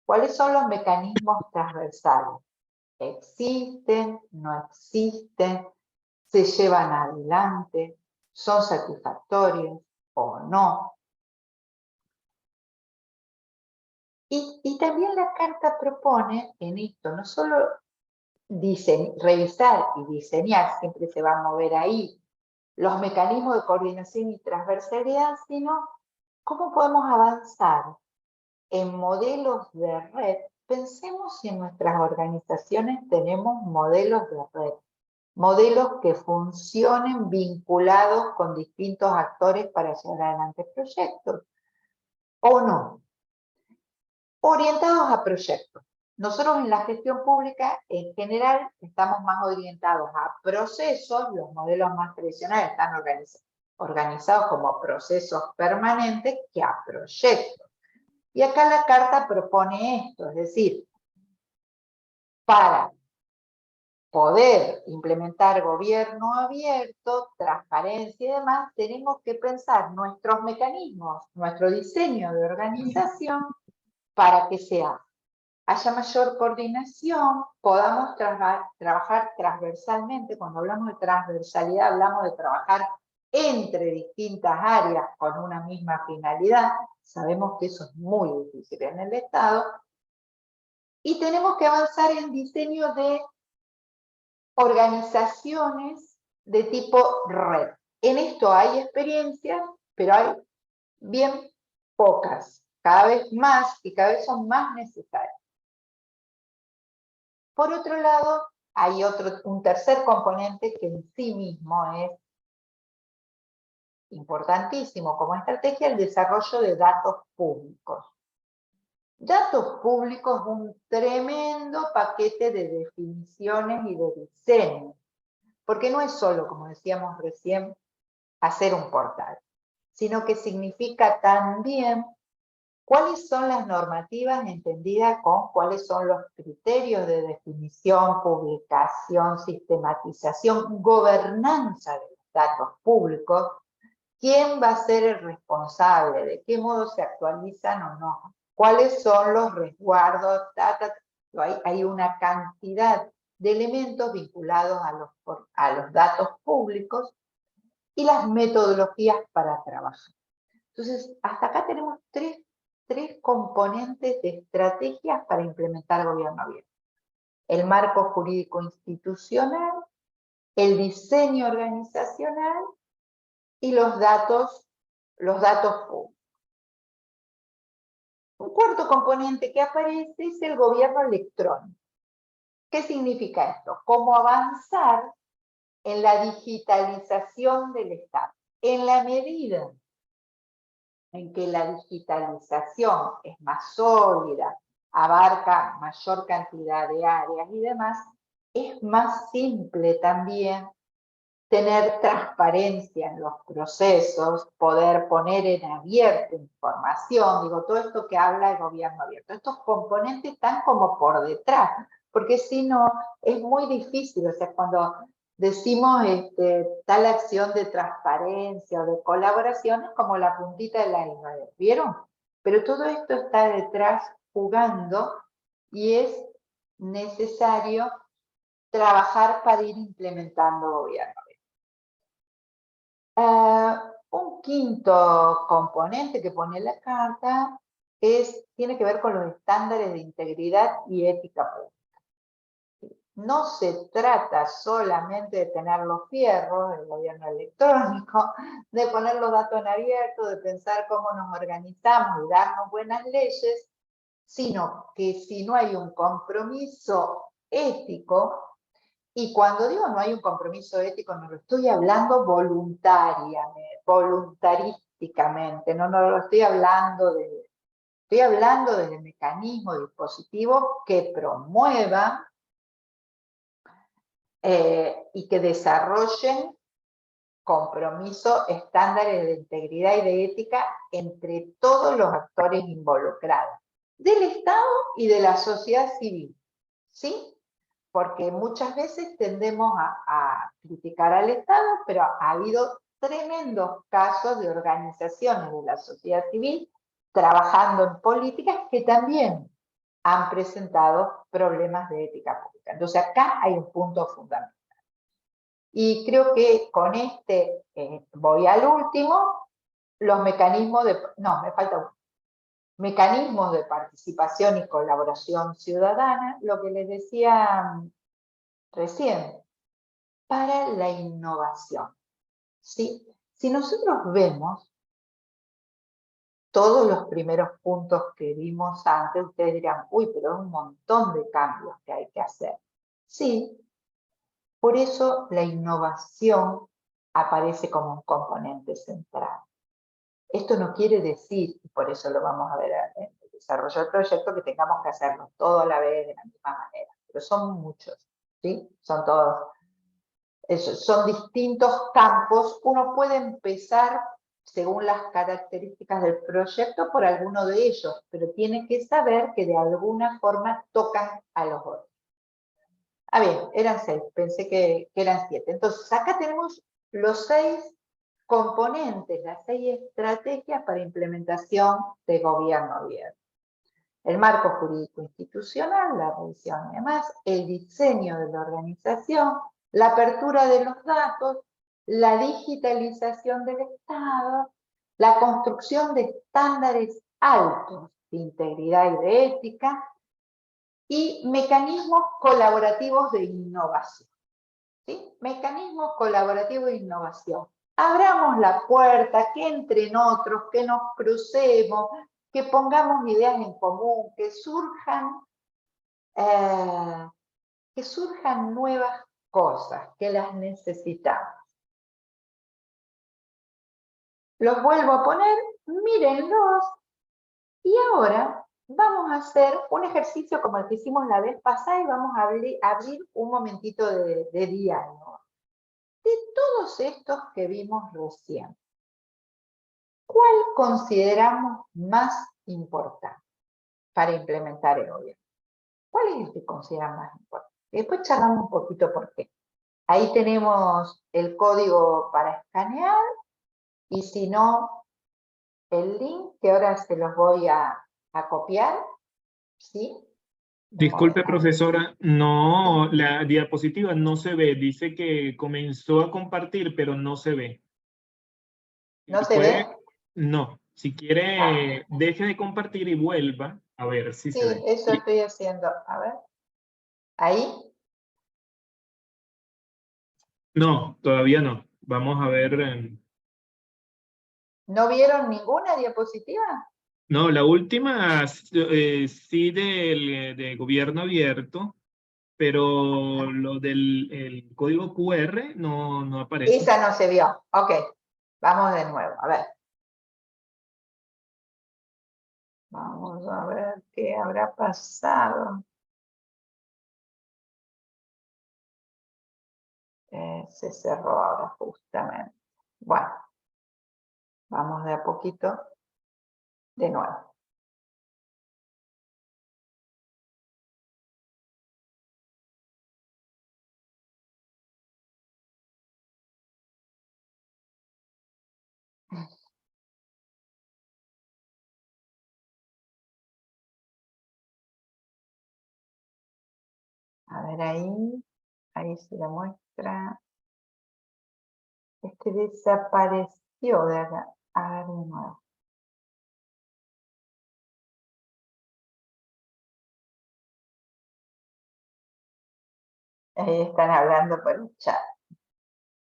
¿Cuáles son los mecanismos transversales? ¿Existen? ¿No existen? ¿Se llevan adelante? ¿Son satisfactorios o no? Y también la carta propone en esto, no solo revisar y diseñar, siempre se va a mover ahí, los mecanismos de coordinación y transversalidad, sino cómo podemos avanzar en modelos de red. Pensemos si en nuestras organizaciones tenemos modelos de red, modelos que funcionen vinculados con distintos actores para llevar adelante proyectos, o no. Orientados a proyectos. Nosotros en la gestión pública, en general, estamos más orientados a procesos. Los modelos más tradicionales están organizados como procesos permanentes que a proyectos. Y acá la carta propone esto, es decir, para poder implementar gobierno abierto, transparencia y demás, tenemos que pensar nuestros mecanismos, nuestro diseño de organización para que haya mayor coordinación, podamos trabajar transversalmente. Cuando hablamos de transversalidad, hablamos de trabajar entre distintas áreas con una misma finalidad. Sabemos que eso es muy difícil en el Estado. Y tenemos que avanzar en diseño de organizaciones de tipo red. En esto hay experiencias, pero hay bien pocas, cada vez más y cada vez son más necesarias. Por otro lado, hay un tercer componente que en sí mismo es importantísimo como estrategia, el desarrollo de datos públicos. Datos públicos es un tremendo paquete de definiciones y de diseño, porque no es solo, como decíamos recién, hacer un portal, sino que significa también cuáles son las normativas entendidas con cuáles son los criterios de definición, publicación, sistematización, gobernanza de los datos públicos, quién va a ser el responsable, de qué modo se actualizan o no, cuáles son los resguardos, hay una cantidad de elementos vinculados a los datos públicos y las metodologías para trabajar. Entonces, hasta acá tenemos tres componentes de estrategias para implementar gobierno abierto. El marco jurídico institucional, el diseño organizacional y los datos públicos. Un cuarto componente que aparece es el gobierno electrónico. ¿Qué significa esto? Cómo avanzar en la digitalización del Estado. En la medida en que la digitalización es más sólida, abarca mayor cantidad de áreas y demás, es más simple también tener transparencia en los procesos, poder poner en abierto información, digo, todo esto que habla el gobierno abierto. Estos componentes están como por detrás, porque si no, es muy difícil, o sea, cuando decimos tal acción de transparencia o de colaboración, es como la puntita del iceberg, ¿vieron? Pero todo esto está detrás jugando y es necesario trabajar para ir implementando gobierno. Un quinto componente que pone la carta tiene que ver con los estándares de integridad y ética pública. No se trata solamente de tener los fierros del gobierno electrónico, de poner los datos en abierto, de pensar cómo nos organizamos y darnos buenas leyes, sino que si no hay un compromiso ético, y cuando digo no hay un compromiso ético, no lo estoy hablando voluntarísticamente, no lo estoy hablando de mecanismos y dispositivos que promuevan y que desarrollen compromiso, estándares de integridad y de ética entre todos los actores involucrados, del Estado y de la sociedad civil, ¿sí? Porque muchas veces tendemos a criticar al Estado, pero ha habido tremendos casos de organizaciones de la sociedad civil trabajando en políticas que también han presentado problemas de ética pública. Entonces acá hay un punto fundamental. Y creo que con voy al último, los mecanismos me falta uno. Mecanismos de participación y colaboración ciudadana, lo que les decía recién, para la innovación. ¿Sí? Si nosotros vemos todos los primeros puntos que vimos antes, ustedes dirán, uy, pero es un montón de cambios que hay que hacer. Sí, por eso la innovación aparece como un componente central. Esto no quiere decir, y por eso lo vamos a ver en el desarrollo del proyecto, que tengamos que hacerlo todo a la vez de la misma manera, pero son muchos, ¿sí? Son todos, son distintos campos. Uno puede empezar según las características del proyecto por alguno de ellos, pero tiene que saber que de alguna forma tocan a los otros. Ah, bien, eran 6, pensé que eran 7. Entonces, acá tenemos los 6 componentes, las 6 estrategias para implementación de gobierno abierto. El marco jurídico institucional, la revisión y demás, el diseño de la organización, la apertura de los datos, la digitalización del Estado, la construcción de estándares altos de integridad y de ética, y mecanismos colaborativos de innovación. ¿Sí? Mecanismos colaborativos de innovación. Abramos la puerta, que entren otros, que nos crucemos, que pongamos ideas en común, que surjan que surjan nuevas cosas, que las necesitamos. Los vuelvo a poner, mírenlos, y ahora vamos a hacer un ejercicio como el que hicimos la vez pasada y vamos a abrir un momentito de diálogo. De todos estos que vimos recién, ¿cuál consideramos más importante para implementar el gobierno? ¿Cuál es el que consideran más importante? Y después charlamos un poquito por qué. Ahí tenemos el código para escanear y si no, el link que ahora se los voy a copiar, ¿sí? Disculpe, profesora, no, la diapositiva no se ve. Dice que comenzó a compartir, pero no se ve. ¿No se ve? No, si quiere, deje de compartir y vuelva a ver si Sí, se ve. eso estoy haciendo. A ver. ¿Ahí? No, todavía no. Vamos a ver. ¿No vieron ninguna diapositiva? No, la última sí de gobierno abierto, pero lo del el código QR no aparece. Esa no se vio. Ok, vamos de nuevo. A ver. Vamos a ver qué habrá pasado. Se cerró ahora justamente. Bueno, vamos de a poquito de nuevo. A ver ahí se le muestra. Este desapareció de acá. A ver de nuevo. Ahí están hablando por el chat.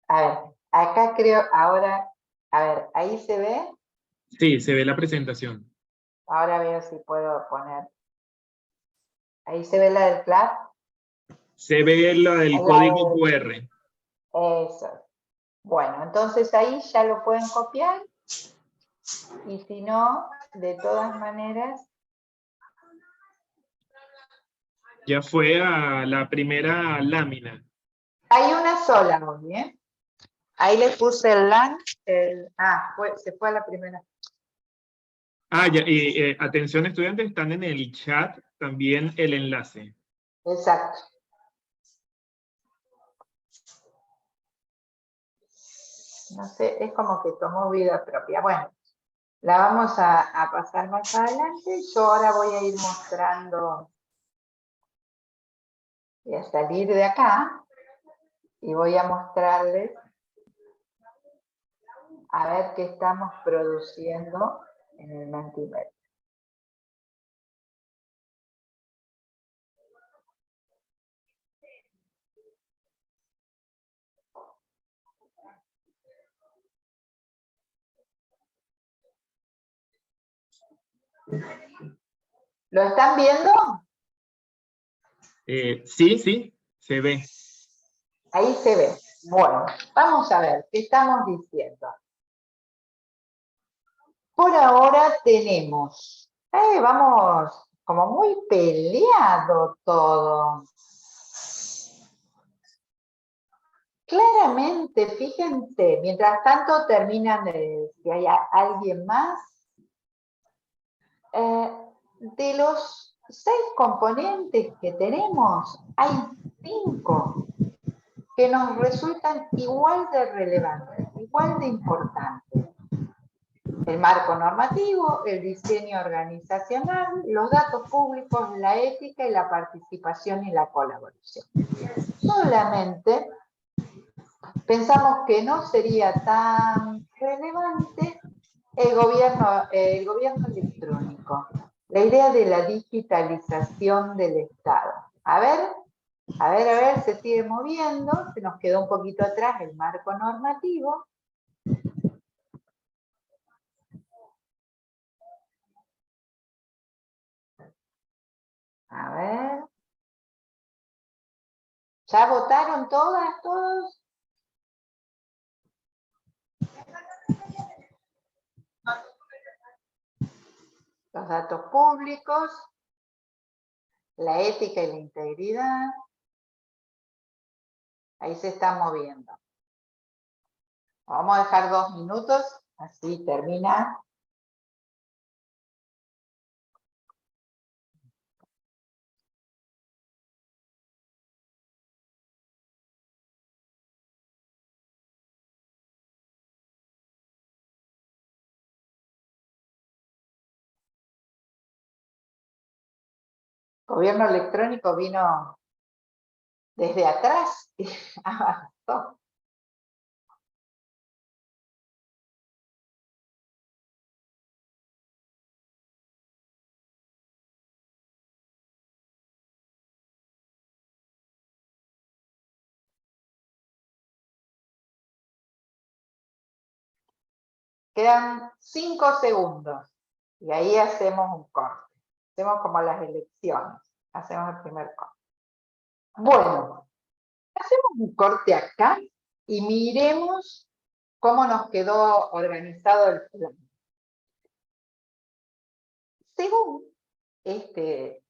A ver, acá creo, ahora, a ver, ahí se ve. Sí, se ve la presentación. Ahora veo si puedo poner. Ahí se ve la del CLAP. Se ve la del código QR. Eso. Bueno, entonces ahí ya lo pueden copiar. Y si no, de todas maneras. Ya fue a la primera lámina. Hay una sola hoy, ¿eh? Ahí le puse el LAN. Se fue a la primera. Ah, ya, y atención estudiantes, están en el chat también el enlace. Exacto. No sé, es como que tomó vida propia. Bueno, la vamos a pasar más adelante. Yo ahora voy a ir mostrando, voy a salir de acá y voy a mostrarles a ver qué estamos produciendo en el Mentimeter. ¿Lo están viendo? Sí, se ve. Ahí se ve. Bueno, vamos a ver qué estamos diciendo. Por ahora tenemos, vamos como muy peleado todo. Claramente, fíjense, mientras tanto terminan si hay alguien más. De los 6 componentes que tenemos, hay 5 que nos resultan igual de relevantes, igual de importantes. El marco normativo, el diseño organizacional, los datos públicos, la ética y la participación y la colaboración. Solamente pensamos que no sería tan relevante el gobierno electrónico, la idea de la digitalización del Estado. A ver, se sigue moviendo, se nos quedó un poquito atrás el marco normativo. A ver. ¿Ya votaron todas, todos? Los datos públicos, la ética y la integridad. Ahí se está moviendo. Vamos a dejar 2 minutos, así termina. Gobierno electrónico vino desde atrás y avanzó. Quedan 5 segundos y ahí hacemos un corte. Hacemos como las elecciones. Hacemos el primer corte. Bueno, hacemos un corte acá y miremos cómo nos quedó organizado el plan. Según este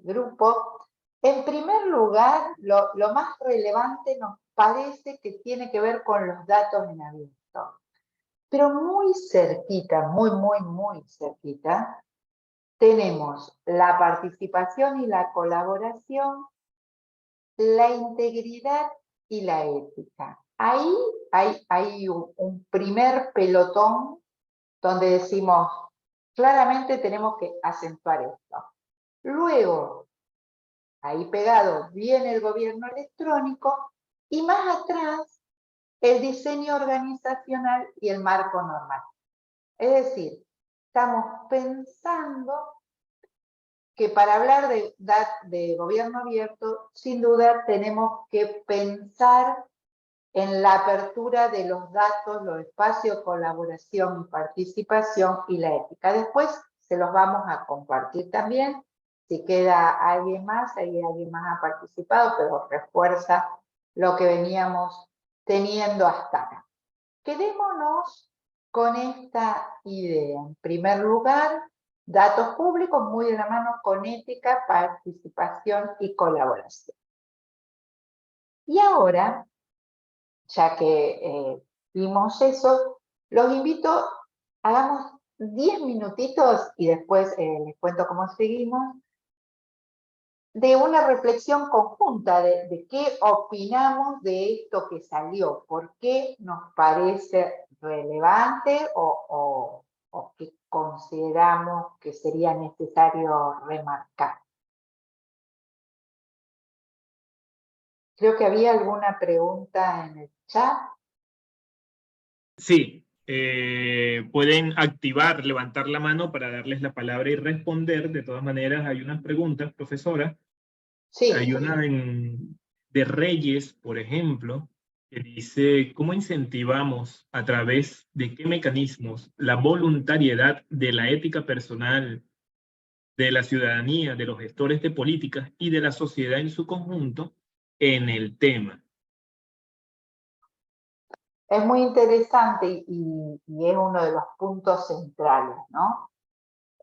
grupo, en primer lugar, lo más relevante nos parece que tiene que ver con los datos en abierto. Pero muy cerquita, muy cerquita, tenemos la participación y la colaboración, la integridad y la ética. Ahí hay un primer pelotón donde decimos, claramente tenemos que acentuar esto. Luego, ahí pegado viene el gobierno electrónico y más atrás el diseño organizacional y el marco normativo. Es decir, estamos pensando que para hablar de gobierno abierto, sin duda tenemos que pensar en la apertura de los datos, los espacios de colaboración y participación y la ética. Después se los vamos a compartir también. Si queda alguien más, ahí alguien más ha participado, pero refuerza lo que veníamos teniendo hasta acá. Quedémonos con esta idea. En primer lugar, datos públicos muy de la mano con ética, participación y colaboración. Y ahora, ya que vimos eso, los invito, hagamos 10 minutitos y después les cuento cómo seguimos, de una reflexión conjunta de qué opinamos de esto que salió, por qué nos parece relevante o qué consideramos que sería necesario remarcar. Creo que había alguna pregunta en el chat. Sí, pueden activar, levantar la mano para darles la palabra y responder. De todas maneras, hay unas preguntas, profesora. Sí. Hay una de Reyes, por ejemplo, que dice, ¿cómo incentivamos a través de qué mecanismos la voluntariedad de la ética personal, de la ciudadanía, de los gestores de políticas y de la sociedad en su conjunto en el tema? Es muy interesante y es uno de los puntos centrales, ¿no?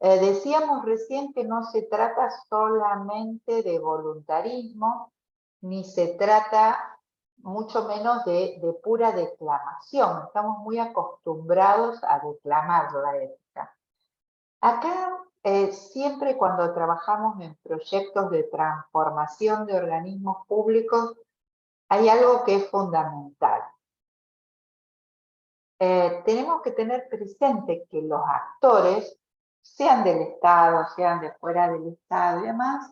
Decíamos recién que no se trata solamente de voluntarismo, ni se trata mucho menos de pura declamación. Estamos muy acostumbrados a declamar la ética. Acá, siempre cuando trabajamos en proyectos de transformación de organismos públicos, hay algo que es fundamental. Tenemos que tener presente que los actores, sean del Estado, sean de fuera del Estado y demás,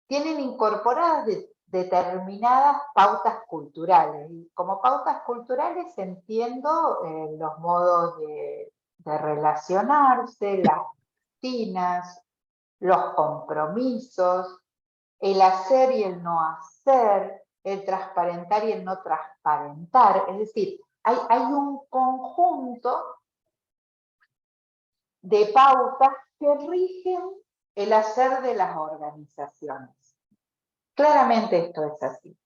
tienen incorporadas determinadas pautas culturales. Y como pautas culturales entiendo los modos de relacionarse, las rutinas, los compromisos, el hacer y el no hacer, el transparentar y el no transparentar. Es decir, hay un conjunto de pautas que rigen el hacer de las organizaciones. Claramente esto es así.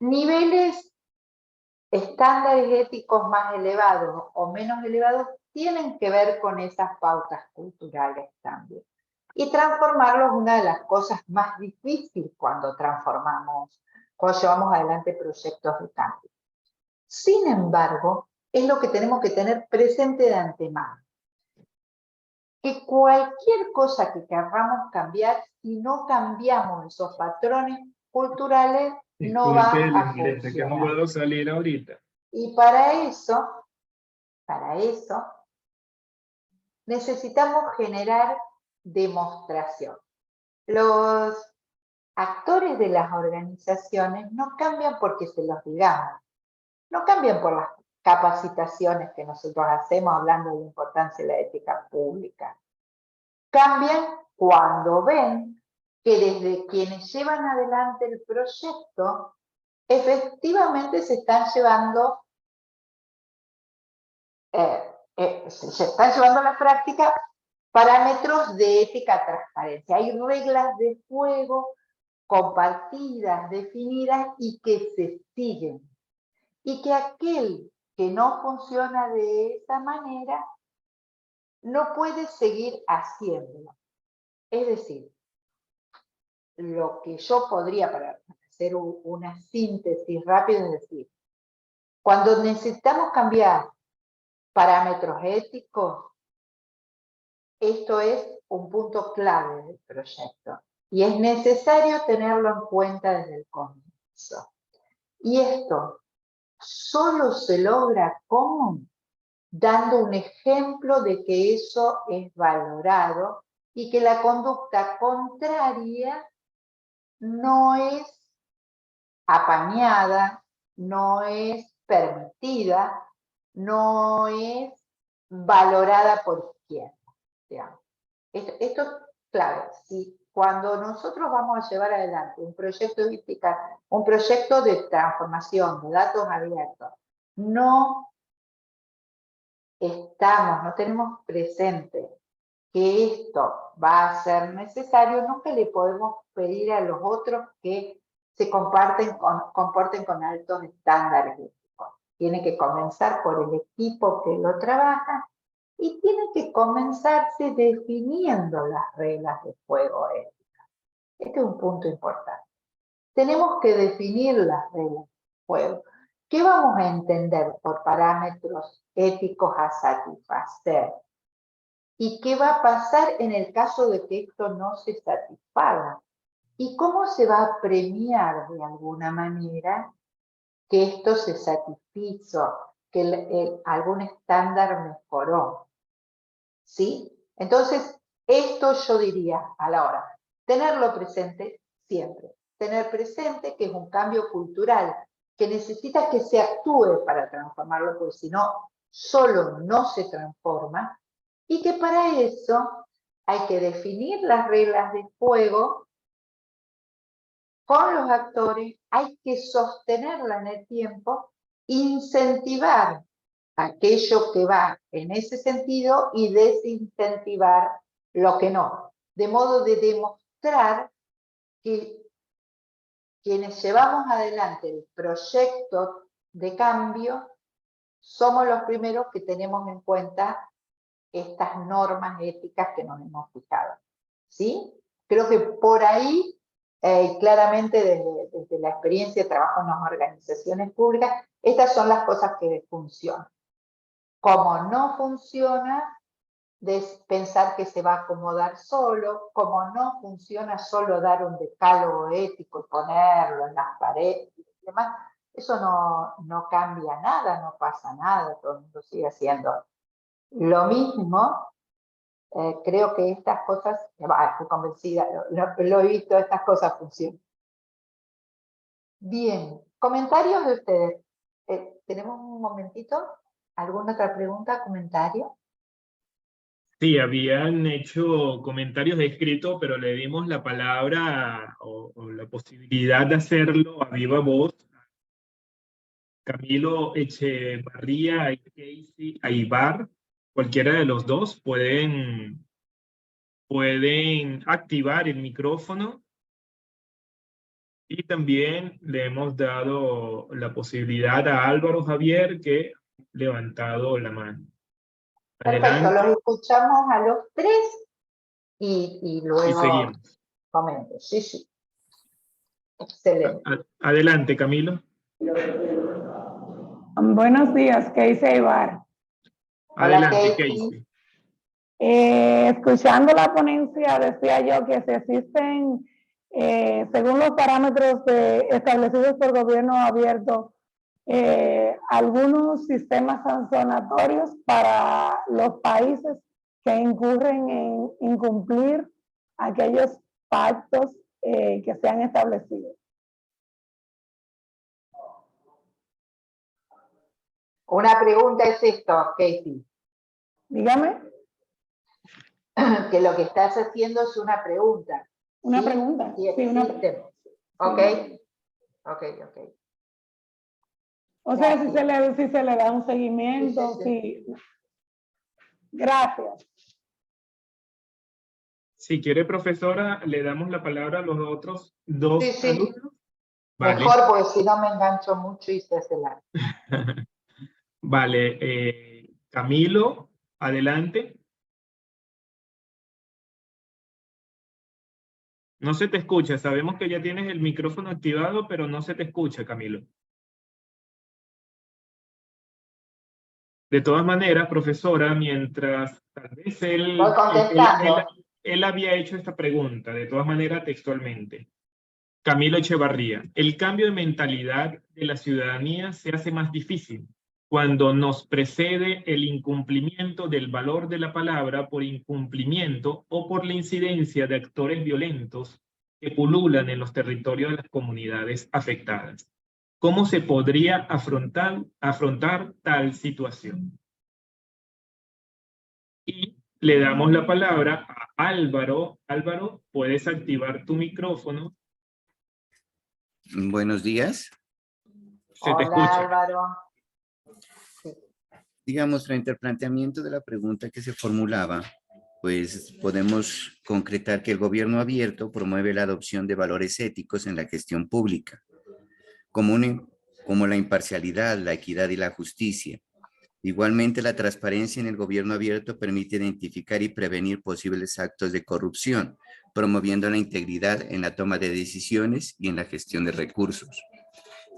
Niveles estándares éticos más elevados o menos elevados tienen que ver con esas pautas culturales también. Y transformarlo es una de las cosas más difíciles cuando llevamos adelante proyectos de cambio. Sin embargo, es lo que tenemos que tener presente de antemano. Que cualquier cosa que queramos cambiar, si no cambiamos esos patrones culturales, no va Disculpe el a inglés, es que no funcionar. puedo salir ahorita. Y para eso, necesitamos generar demostración. Los actores de las organizaciones no cambian porque se los digamos, no cambian por las capacitaciones que nosotros hacemos hablando de la importancia de la ética pública. Cambian cuando ven que desde quienes llevan adelante el proyecto, efectivamente se están llevando a la práctica parámetros de ética transparencia. Hay reglas de juego compartidas, definidas y que se siguen. Y que aquel que no funciona de esa manera no puede seguir haciéndolo. Es decir, lo que yo podría, para hacer una síntesis rápida, es decir, cuando necesitamos cambiar parámetros éticos, esto es un punto clave del proyecto y es necesario tenerlo en cuenta desde el comienzo. Y esto solo se logra ¿cómo? Dando un ejemplo de que eso es valorado y que la conducta contraria no es apañada, no es permitida, no es valorada por izquierda. Digamos. Esto es clave. Si cuando nosotros vamos a llevar adelante un proyecto de transformación de datos abiertos, no tenemos presente que esto va a ser necesario, nunca le podemos pedir a los otros que se comporten con altos estándares éticos. Tiene que comenzar por el equipo que lo trabaja y tiene que comenzarse definiendo las reglas de juego éticas. Este es un punto importante. Tenemos que definir las reglas de juego. ¿Qué vamos a entender por parámetros éticos a satisfacer? ¿Y qué va a pasar en el caso de que esto no se satisfaga? ¿Y cómo se va a premiar de alguna manera que esto se satisfizo, que algún estándar mejoró? ¿Sí? Entonces, esto yo diría a la hora, tenerlo presente siempre. Tener presente que es un cambio cultural, que necesita que se actúe para transformarlo, porque si no, solo no se transforma. Y que para eso hay que definir las reglas de juego con los actores, hay que sostenerla en el tiempo, incentivar aquello que va en ese sentido y desincentivar lo que no. De modo de demostrar que quienes llevamos adelante el proyecto de cambio somos los primeros que tenemos en cuenta estas normas éticas que nos hemos fijado. ¿Sí? Creo que por ahí, claramente desde la experiencia de trabajo en las organizaciones públicas, estas son las cosas que funcionan. Como no funciona, pensar que se va a acomodar solo, como no funciona solo dar un decálogo ético y ponerlo en las paredes y demás, eso no cambia nada, no pasa nada, todo el mundo sigue haciendo lo mismo. Creo que estas cosas, estoy convencida, lo he visto, estas cosas funcionan. Bien, comentarios de ustedes. ¿Tenemos un momentito? ¿Alguna otra pregunta, comentario? Sí, habían hecho comentarios de escrito, pero le dimos la palabra o la posibilidad de hacerlo a viva voz. Camilo Echevarría y Casey Aibar, cualquiera de los dos, pueden activar el micrófono Y también le hemos dado la posibilidad a Álvaro Javier, que ha levantado la mano. Perfecto, los Adelante. escuchamos a los tres y Y luego seguimos. comento. Sí, sí. Excelente. Adelante, Camilo. Buenos días, Keisy Ibar. Hola, Adelante, Casey. Casey. Escuchando la ponencia, decía yo que si existen, según los parámetros establecidos por gobierno abierto, algunos sistemas sancionatorios para los países que incurren en incumplir aquellos pactos que se han establecido. Una pregunta es esto, Casey. Dígame. Que lo que estás haciendo es una pregunta. Una ¿sí? pregunta. Sí, Sí, una pregunta. Ok. Sí. Ok. O sea, Gracias. si se le da un seguimiento, Sí. Gracias. Si quiere, profesora, le damos la palabra a los otros dos Sí. alumnos. Vale. Mejor, porque si no me engancho mucho y se hace largo. Vale. Camilo, adelante. No se te escucha. Sabemos que ya tienes el micrófono activado, pero no se te escucha, Camilo. De todas maneras, profesora, mientras tal vez Voy contestando. él había hecho esta pregunta, de todas maneras textualmente. Camilo Echevarría, el cambio de mentalidad de la ciudadanía se hace más difícil cuando nos precede el incumplimiento del valor de la palabra por incumplimiento o por la incidencia de actores violentos que pululan en los territorios de las comunidades afectadas. ¿Cómo se podría afrontar tal situación? Y le damos la palabra a Álvaro. Álvaro, puedes activar tu micrófono. Buenos días. Se te Hola, escucha. Álvaro. Sí. Digamos, frente al planteamiento de la pregunta que se formulaba, pues podemos concretar que el gobierno abierto promueve la adopción de valores éticos en la gestión pública, como la imparcialidad, la equidad y la justicia. Igualmente, la transparencia en el gobierno abierto permite identificar y prevenir posibles actos de corrupción, promoviendo la integridad en la toma de decisiones y en la gestión de recursos.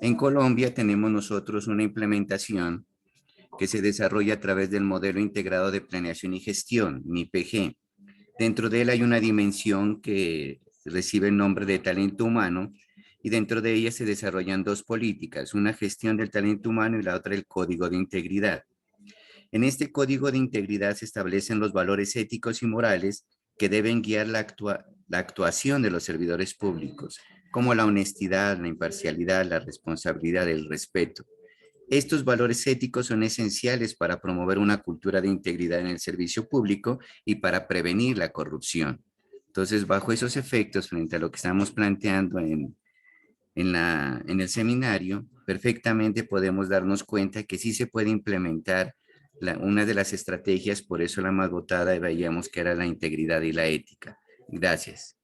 En Colombia tenemos nosotros una implementación que se desarrolla a través del modelo integrado de planeación y gestión, MIPG. Dentro de él hay una dimensión que recibe el nombre de talento humano y dentro de ella se desarrollan dos políticas, una gestión del talento humano y la otra el código de integridad. En este código de integridad se establecen los valores éticos y morales que deben guiar la actuación de los servidores públicos, como la honestidad, la imparcialidad, la responsabilidad, el respeto. Estos valores éticos son esenciales para promover una cultura de integridad en el servicio público y para prevenir la corrupción. Entonces, bajo esos efectos, frente a lo que estamos planteando en el seminario, perfectamente podemos darnos cuenta que sí se puede implementar una de las estrategias, por eso la más votada, y veíamos que era la integridad y la ética. Gracias.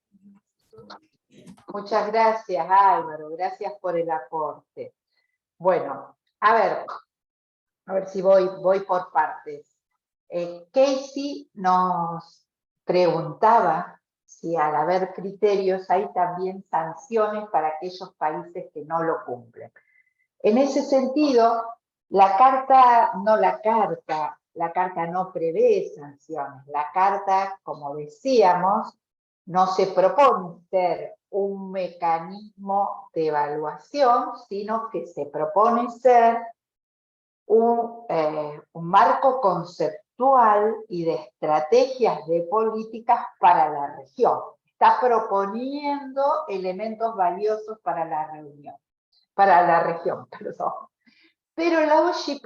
Muchas gracias, Álvaro. Gracias por el aporte. Bueno, a ver si voy por partes. Casey nos preguntaba si al haber criterios hay también sanciones para aquellos países que no lo cumplen. En ese sentido, la carta no prevé sanciones. La carta, como decíamos, no se propone ser un mecanismo de evaluación, sino que se propone ser un marco conceptual y de estrategias de políticas para la región. Está proponiendo elementos valiosos para la región. Pero la OGP,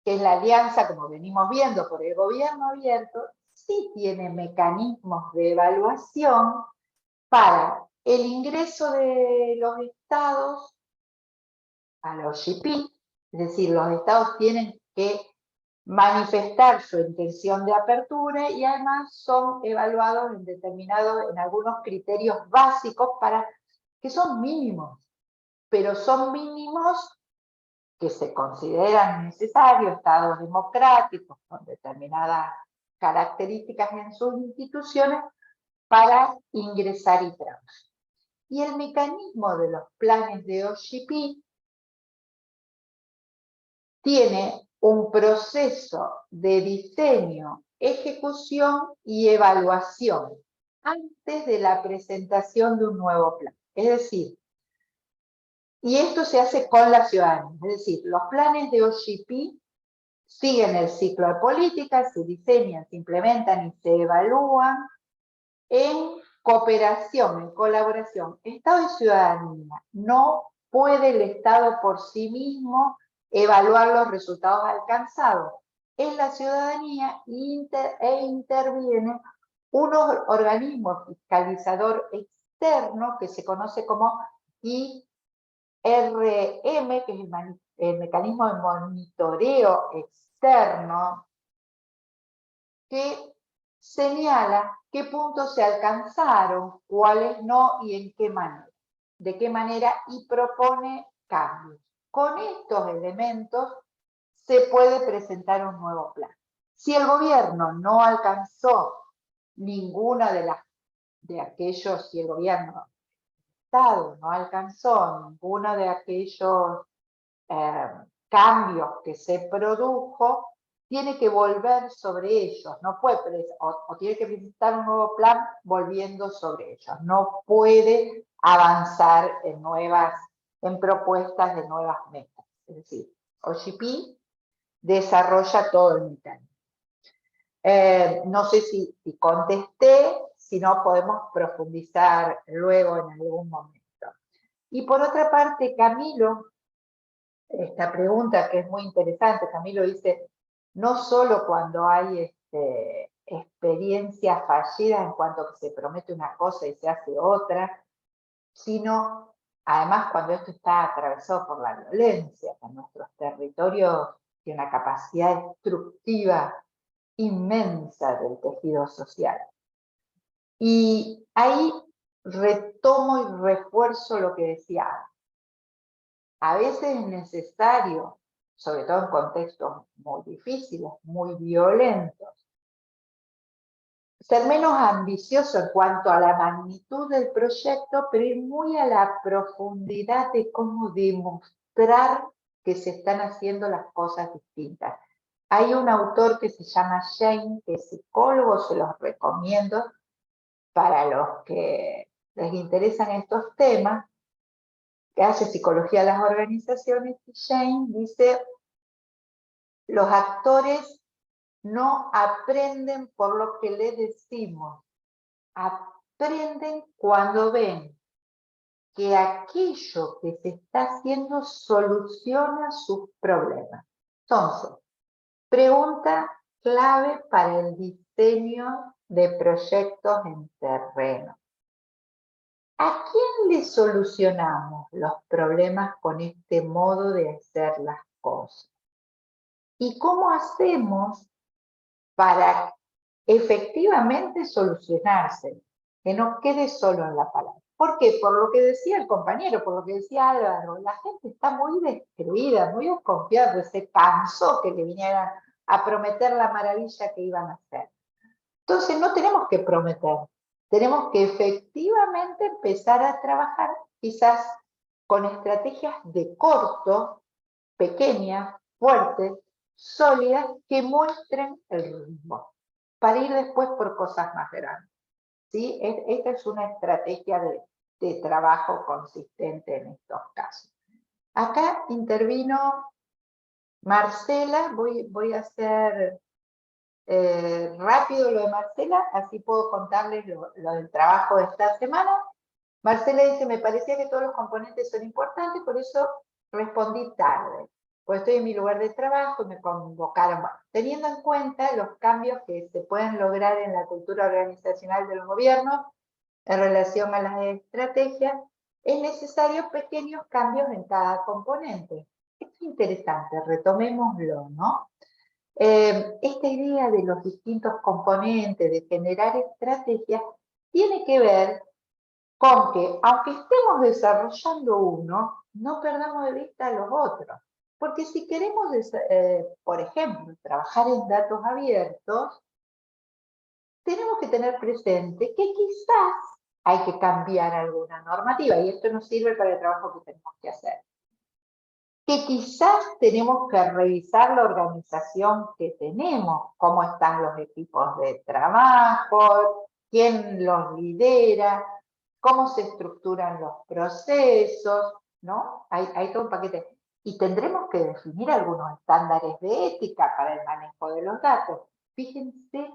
que es la alianza, como venimos viendo, por el gobierno abierto, sí tiene mecanismos de evaluación para el ingreso de los estados a la OGP, es decir, los estados tienen que manifestar su intención de apertura y además son evaluados en algunos criterios básicos para que son mínimos, pero son mínimos que se consideran necesarios, estados democráticos con determinadas características en sus instituciones para ingresar y trabajar. Y el mecanismo de los planes de OGP tiene un proceso de diseño, ejecución y evaluación antes de la presentación de un nuevo plan. Es decir, y esto se hace con la ciudadanía, es decir, los planes de OGP siguen el ciclo de políticas, se diseñan, se implementan y se evalúan en cooperación, en colaboración, Estado y ciudadanía. No puede el Estado por sí mismo evaluar los resultados alcanzados. Es la ciudadanía e interviene un organismo fiscalizador externo que se conoce como IRM, que es el mecanismo de monitoreo externo, que señala qué puntos se alcanzaron, cuáles no y en qué manera. De qué manera y propone cambios. Con estos elementos se puede presentar un nuevo plan. Si el gobierno no alcanzó ninguna de aquellos, si el gobierno Estado no alcanzó ninguno de aquellos cambios que se produjo, tiene que volver sobre ellos, no puede, o tiene que presentar un nuevo plan volviendo sobre ellos, no puede avanzar en propuestas de nuevas metas. Es decir, OGP desarrolla todo el mecanismo. No sé si contesté, si no podemos profundizar luego en algún momento. Y por otra parte, Camilo, esta pregunta que es muy interesante, Camilo dice, no solo cuando hay experiencias fallidas en cuanto que se promete una cosa y se hace otra, sino además cuando esto está atravesado por la violencia, que en nuestros territorios tiene una capacidad destructiva inmensa del tejido social. Y ahí retomo y refuerzo lo que decía antes. A veces es necesario, sobre todo en contextos muy difíciles, muy violentos, ser menos ambicioso en cuanto a la magnitud del proyecto, pero ir muy a la profundidad de cómo demostrar que se están haciendo las cosas distintas. Hay un autor que se llama Shane, que es psicólogo, se los recomiendo para los que les interesan estos temas, que hace psicología a las organizaciones, y Shane dice, los actores no aprenden por lo que les decimos, aprenden cuando ven que aquello que se está haciendo soluciona sus problemas. Entonces, pregunta clave para el diseño de proyectos en terreno. ¿A quién le solucionamos los problemas con este modo de hacer las cosas? ¿Y cómo hacemos para efectivamente solucionarse? Que no quede solo en la palabra. ¿Por qué? Por lo que decía el compañero, por lo que decía Álvaro, la gente está muy destruida, muy desconfiada, se cansó que le vinieran a prometer la maravilla que iban a hacer. Entonces no tenemos que prometer, tenemos que efectivamente empezar a trabajar quizás con estrategias de corto, pequeñas, fuertes, sólidas, que muestren el ritmo, para ir después por cosas más grandes. ¿Sí? Esta es una estrategia de trabajo consistente en estos casos. Acá intervino Marcela, voy a hacer rápido lo de Marcela, así puedo contarles lo del trabajo de esta semana. Marcela dice, me parecía que todos los componentes son importantes, por eso respondí tarde, pues estoy en mi lugar de trabajo y me convocaron. Bueno, teniendo en cuenta los cambios que se pueden lograr en la cultura organizacional del gobierno en relación a las estrategias, es necesario pequeños cambios en cada componente. Esto es interesante, retomémoslo, ¿no? Esta idea de los distintos componentes, de generar estrategias, tiene que ver con que, aunque estemos desarrollando uno, no perdamos de vista los otros. Porque si queremos, por ejemplo, trabajar en datos abiertos, tenemos que tener presente que quizás hay que cambiar alguna normativa, y esto nos sirve para el trabajo que tenemos que hacer. Que quizás tenemos que revisar la organización que tenemos, cómo están los equipos de trabajo, quién los lidera, cómo se estructuran los procesos, ¿no? Hay todo un paquete. Y tendremos que definir algunos estándares de ética para el manejo de los datos. Fíjense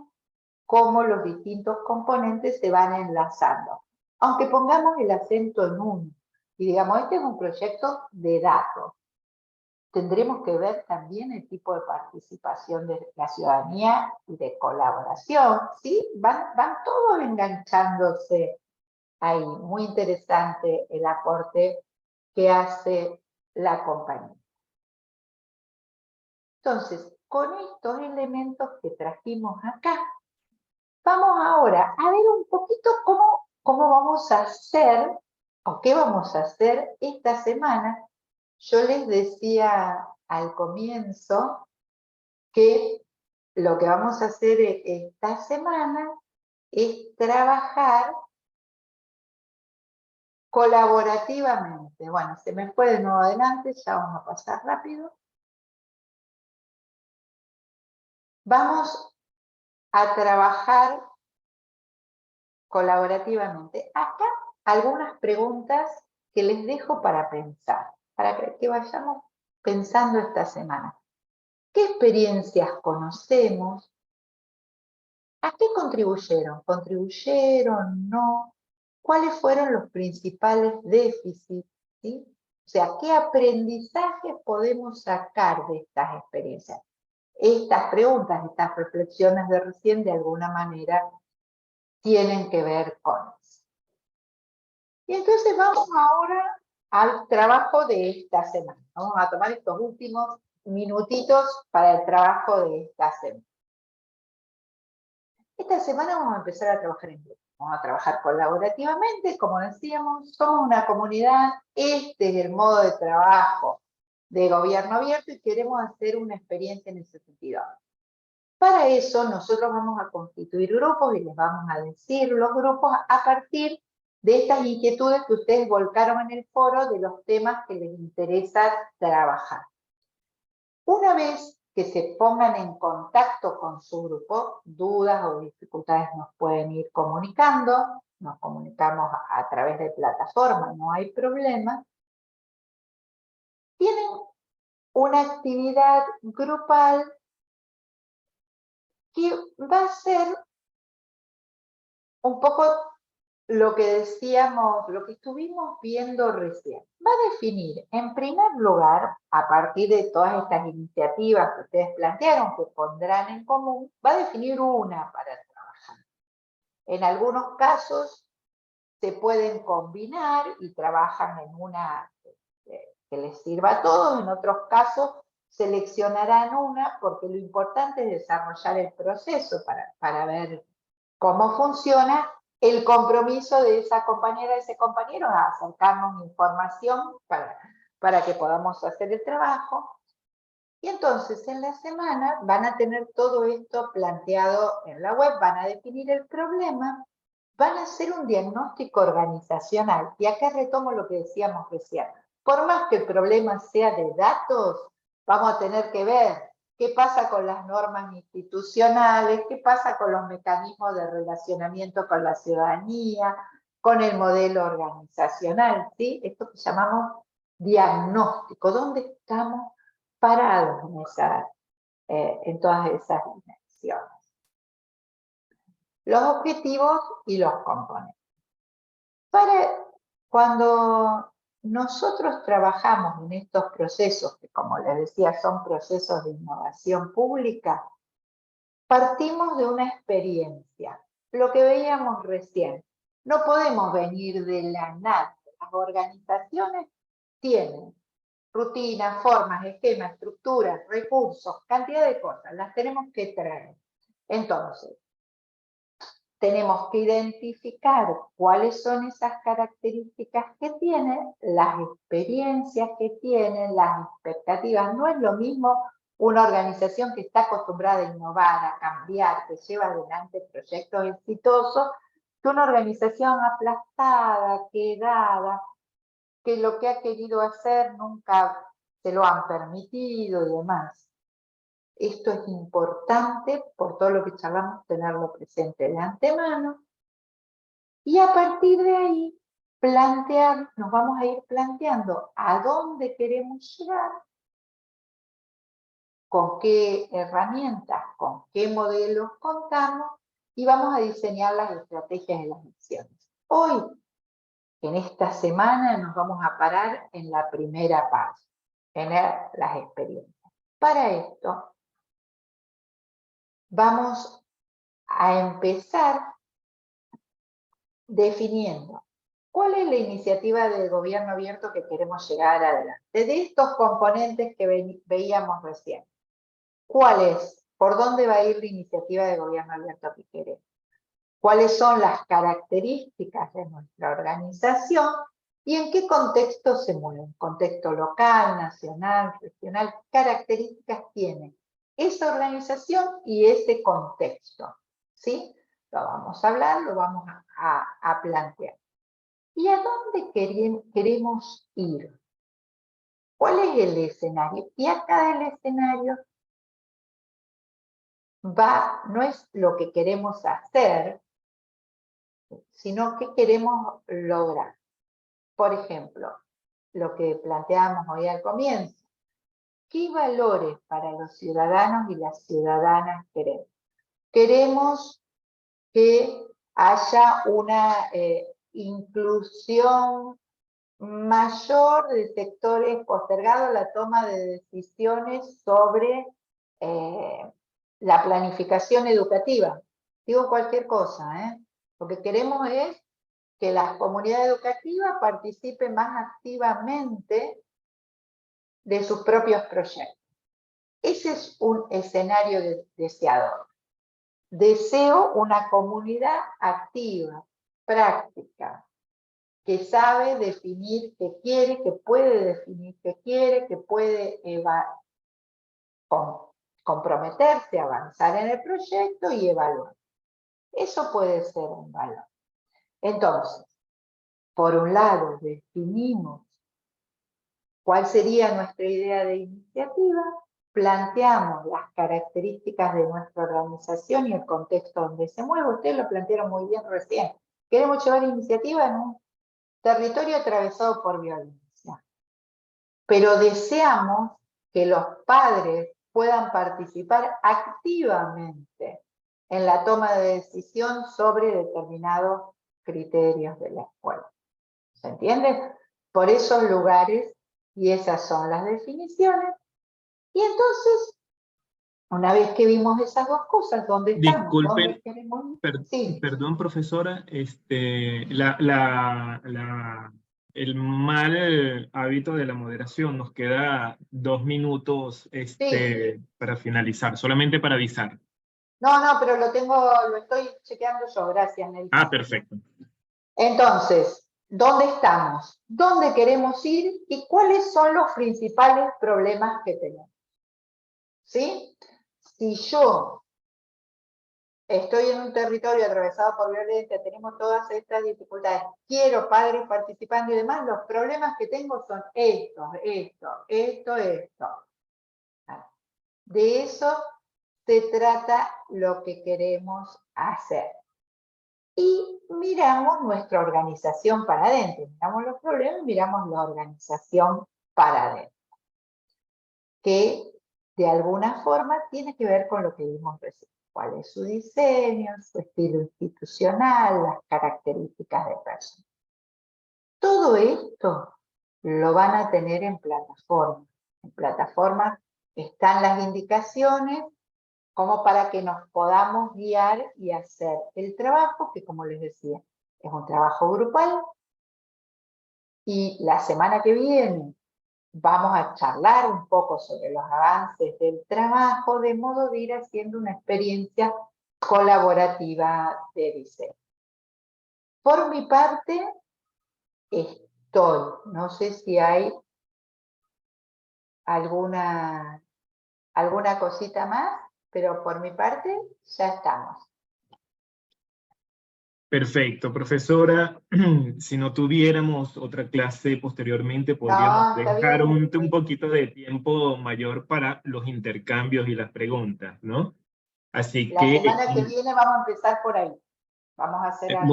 cómo los distintos componentes se van enlazando. Aunque pongamos el acento en uno y digamos, este es un proyecto de datos, tendremos que ver también el tipo de participación de la ciudadanía y de colaboración, ¿sí? Van todos enganchándose ahí. Muy interesante el aporte que hace la compañía. Entonces, con estos elementos que trajimos acá, vamos ahora a ver un poquito cómo vamos a hacer, o qué vamos a hacer esta semana. Yo les decía al comienzo que lo que vamos a hacer esta semana es trabajar colaborativamente. Bueno, se me fue de nuevo adelante, ya vamos a pasar rápido. Vamos a trabajar colaborativamente. Acá algunas preguntas que les dejo para pensar, para que vayamos pensando esta semana. ¿Qué experiencias conocemos? ¿A qué contribuyeron? ¿Contribuyeron? ¿No? ¿Cuáles fueron los principales déficits? ¿Sí? O sea, ¿qué aprendizajes podemos sacar de estas experiencias? Estas preguntas, estas reflexiones de recién, de alguna manera, tienen que ver con eso. Y entonces vamos ahora al trabajo de esta semana. Vamos a tomar estos últimos minutitos para el trabajo de esta semana. Esta semana vamos a empezar a trabajar en grupo. Vamos a trabajar colaborativamente, como decíamos, somos una comunidad, este es el modo de trabajo de gobierno abierto y queremos hacer una experiencia en ese sentido. Para eso nosotros vamos a constituir grupos y les vamos a decir los grupos a partir de estas inquietudes que ustedes volcaron en el foro de los temas que les interesa trabajar. Una vez que se pongan en contacto con su grupo, dudas o dificultades nos pueden ir comunicando, nos comunicamos a través de plataforma, no hay problema. Tienen una actividad grupal que va a ser un poco lo que decíamos, lo que estuvimos viendo recién. Va a definir, en primer lugar, a partir de todas estas iniciativas que ustedes plantearon, que pondrán en común, va a definir una para trabajar. En algunos casos se pueden combinar y trabajan en una que les sirva a todos, en otros casos seleccionarán una, porque lo importante es desarrollar el proceso para ver cómo funciona. El compromiso de esa compañera, de ese compañero, a acercarnos información para que podamos hacer el trabajo. Y entonces en la semana van a tener todo esto planteado en la web, van a definir el problema, van a hacer un diagnóstico organizacional. Y acá retomo lo que decíamos recién. Por más que el problema sea de datos, vamos a tener que ver qué pasa con las normas institucionales, qué pasa con los mecanismos de relacionamiento con la ciudadanía, con el modelo organizacional, ¿sí? Esto que llamamos diagnóstico. ¿Dónde estamos parados en todas esas dimensiones? Los objetivos y los componentes. Cuando nosotros trabajamos en estos procesos, que como les decía son procesos de innovación pública, partimos de una experiencia, lo que veíamos recién. No podemos venir de la nada. Las organizaciones tienen rutinas, formas, esquemas, estructuras, recursos, cantidad de cosas, las tenemos que traer. Entonces, tenemos que identificar cuáles son esas características que tienen, las experiencias que tienen, las expectativas. No es lo mismo una organización que está acostumbrada a innovar, a cambiar, que lleva adelante proyectos exitosos, que una organización aplastada, quedada, que lo que ha querido hacer nunca se lo han permitido y demás. Esto es importante, por todo lo que charlamos, tenerlo presente de antemano. Y a partir de ahí, nos vamos a ir planteando a dónde queremos llegar, con qué herramientas, con qué modelos contamos, y vamos a diseñar las estrategias y las acciones. Hoy, en esta semana, nos vamos a parar en la primera parte, tener las experiencias. Para esto, vamos a empezar definiendo cuál es la iniciativa del gobierno abierto que queremos llegar adelante. De estos componentes que veíamos recién, ¿cuál es? ¿Por dónde va a ir la iniciativa de gobierno abierto que queremos? ¿Cuáles son las características de nuestra organización y en qué contexto se mueve? ¿Contexto local, nacional, regional? ¿Qué características tiene esa organización y ese contexto? ¿Sí? Lo vamos a hablar, lo vamos a plantear. ¿Y a dónde queremos ir? ¿Cuál es el escenario? Y acá el escenario no es lo que queremos hacer, sino qué queremos lograr. Por ejemplo, lo que planteábamos hoy al comienzo. ¿Qué valores para los ciudadanos y las ciudadanas queremos? Queremos que haya una inclusión mayor de sectores postergados, la toma de decisiones sobre la planificación educativa. Digo cualquier cosa, Lo que queremos es que la comunidad educativa participe más activamente de sus propios proyectos. Ese es un escenario deseador. Deseo una comunidad activa, práctica, que sabe definir qué quiere, que puede definir qué quiere, que puede comprometerse, avanzar en el proyecto y evaluar. Eso puede ser un valor. Entonces, por un lado, definimos cuál sería nuestra idea de iniciativa, planteamos las características de nuestra organización y el contexto donde se mueve. Ustedes lo plantearon muy bien recién. Queremos llevar iniciativa en un territorio atravesado por violencia. Pero deseamos que los padres puedan participar activamente en la toma de decisión sobre determinados criterios de la escuela. ¿Se entiende? Por esos lugares, y esas son las definiciones. Y entonces, una vez que vimos esas dos cosas, ¿dónde estamos? Disculpen, ¿Dónde queremos ir? Sí. perdón, profesora, el mal hábito de la moderación, nos queda 2 minutos para finalizar, solamente para avisar. No, pero lo estoy chequeando yo, gracias, Nelson. Ah, perfecto. Entonces, ¿dónde estamos? ¿Dónde queremos ir? ¿Y cuáles son los principales problemas que tenemos? ¿Sí? Si yo estoy en un territorio atravesado por violencia, tenemos todas estas dificultades, quiero padres participando y demás, los problemas que tengo son esto. De eso se trata lo que queremos hacer. Y miramos nuestra organización para adentro, miramos los problemas y miramos la organización para adentro, que de alguna forma tiene que ver con lo que vimos recién. ¿Cuál es su diseño, su estilo institucional, las características de persona? Todo esto lo van a tener en plataforma. En plataforma están las indicaciones como para que nos podamos guiar y hacer el trabajo, que como les decía, es un trabajo grupal. Y la semana que viene vamos a charlar un poco sobre los avances del trabajo, de modo de ir haciendo una experiencia colaborativa de diseño. Por mi parte, estoy. No sé si hay alguna cosita más, pero por mi parte ya estamos. Perfecto, profesora. Si no tuviéramos otra clase posteriormente, podríamos Está dejar bien. un poquito de tiempo mayor para los intercambios y las preguntas, ¿no? Así La que, semana que viene vamos a empezar por ahí. Vamos a hacer algo.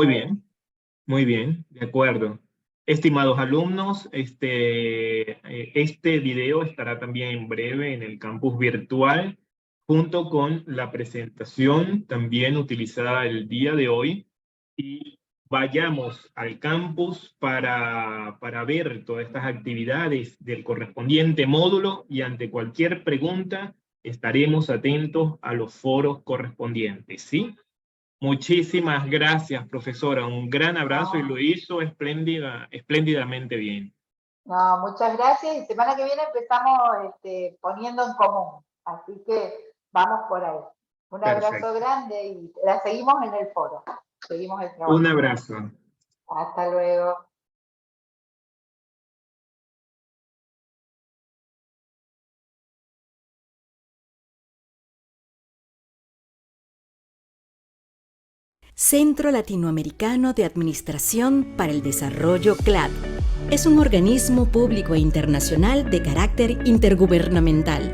muy bien, de acuerdo. Estimados alumnos, este video estará también en breve en el campus virtual, junto con la presentación también utilizada el día de hoy. Y vayamos al campus para ver todas estas actividades del correspondiente módulo, y ante cualquier pregunta estaremos atentos a los foros correspondientes, ¿sí? Muchísimas gracias, profesora. Un gran abrazo y lo hizo espléndidamente bien. No, muchas gracias. Y semana que viene empezamos poniendo en común. Así que vamos por ahí. Un abrazo grande y la seguimos en el foro. Seguimos el trabajo. Un abrazo. Hasta luego. Centro Latinoamericano de Administración para el Desarrollo CLAD. Es un organismo público e internacional de carácter intergubernamental.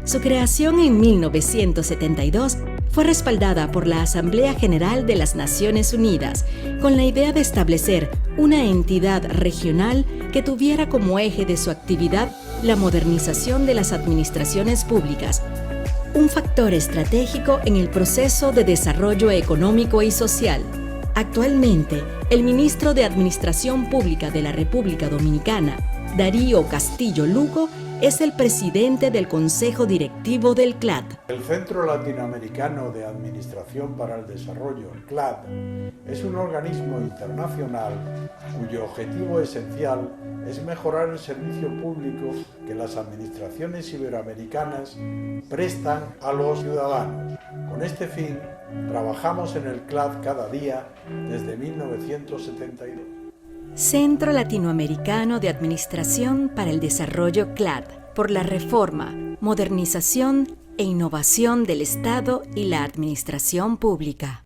Su creación en 1972 fue respaldada por la Asamblea General de las Naciones Unidas, con la idea de establecer una entidad regional que tuviera como eje de su actividad la modernización de las administraciones públicas, un factor estratégico en el proceso de desarrollo económico y social. Actualmente, el ministro de Administración Pública de la República Dominicana, Darío Castillo Lugo, es el presidente del Consejo Directivo del CLAD. El Centro Latinoamericano de Administración para el Desarrollo, CLAD, es un organismo internacional cuyo objetivo esencial es mejorar el servicio público que las administraciones iberoamericanas prestan a los ciudadanos. Con este fin, trabajamos en el CLAD cada día desde 1972. Centro Latinoamericano de Administración para el Desarrollo CLAD, por la reforma, modernización e innovación del Estado y la administración pública.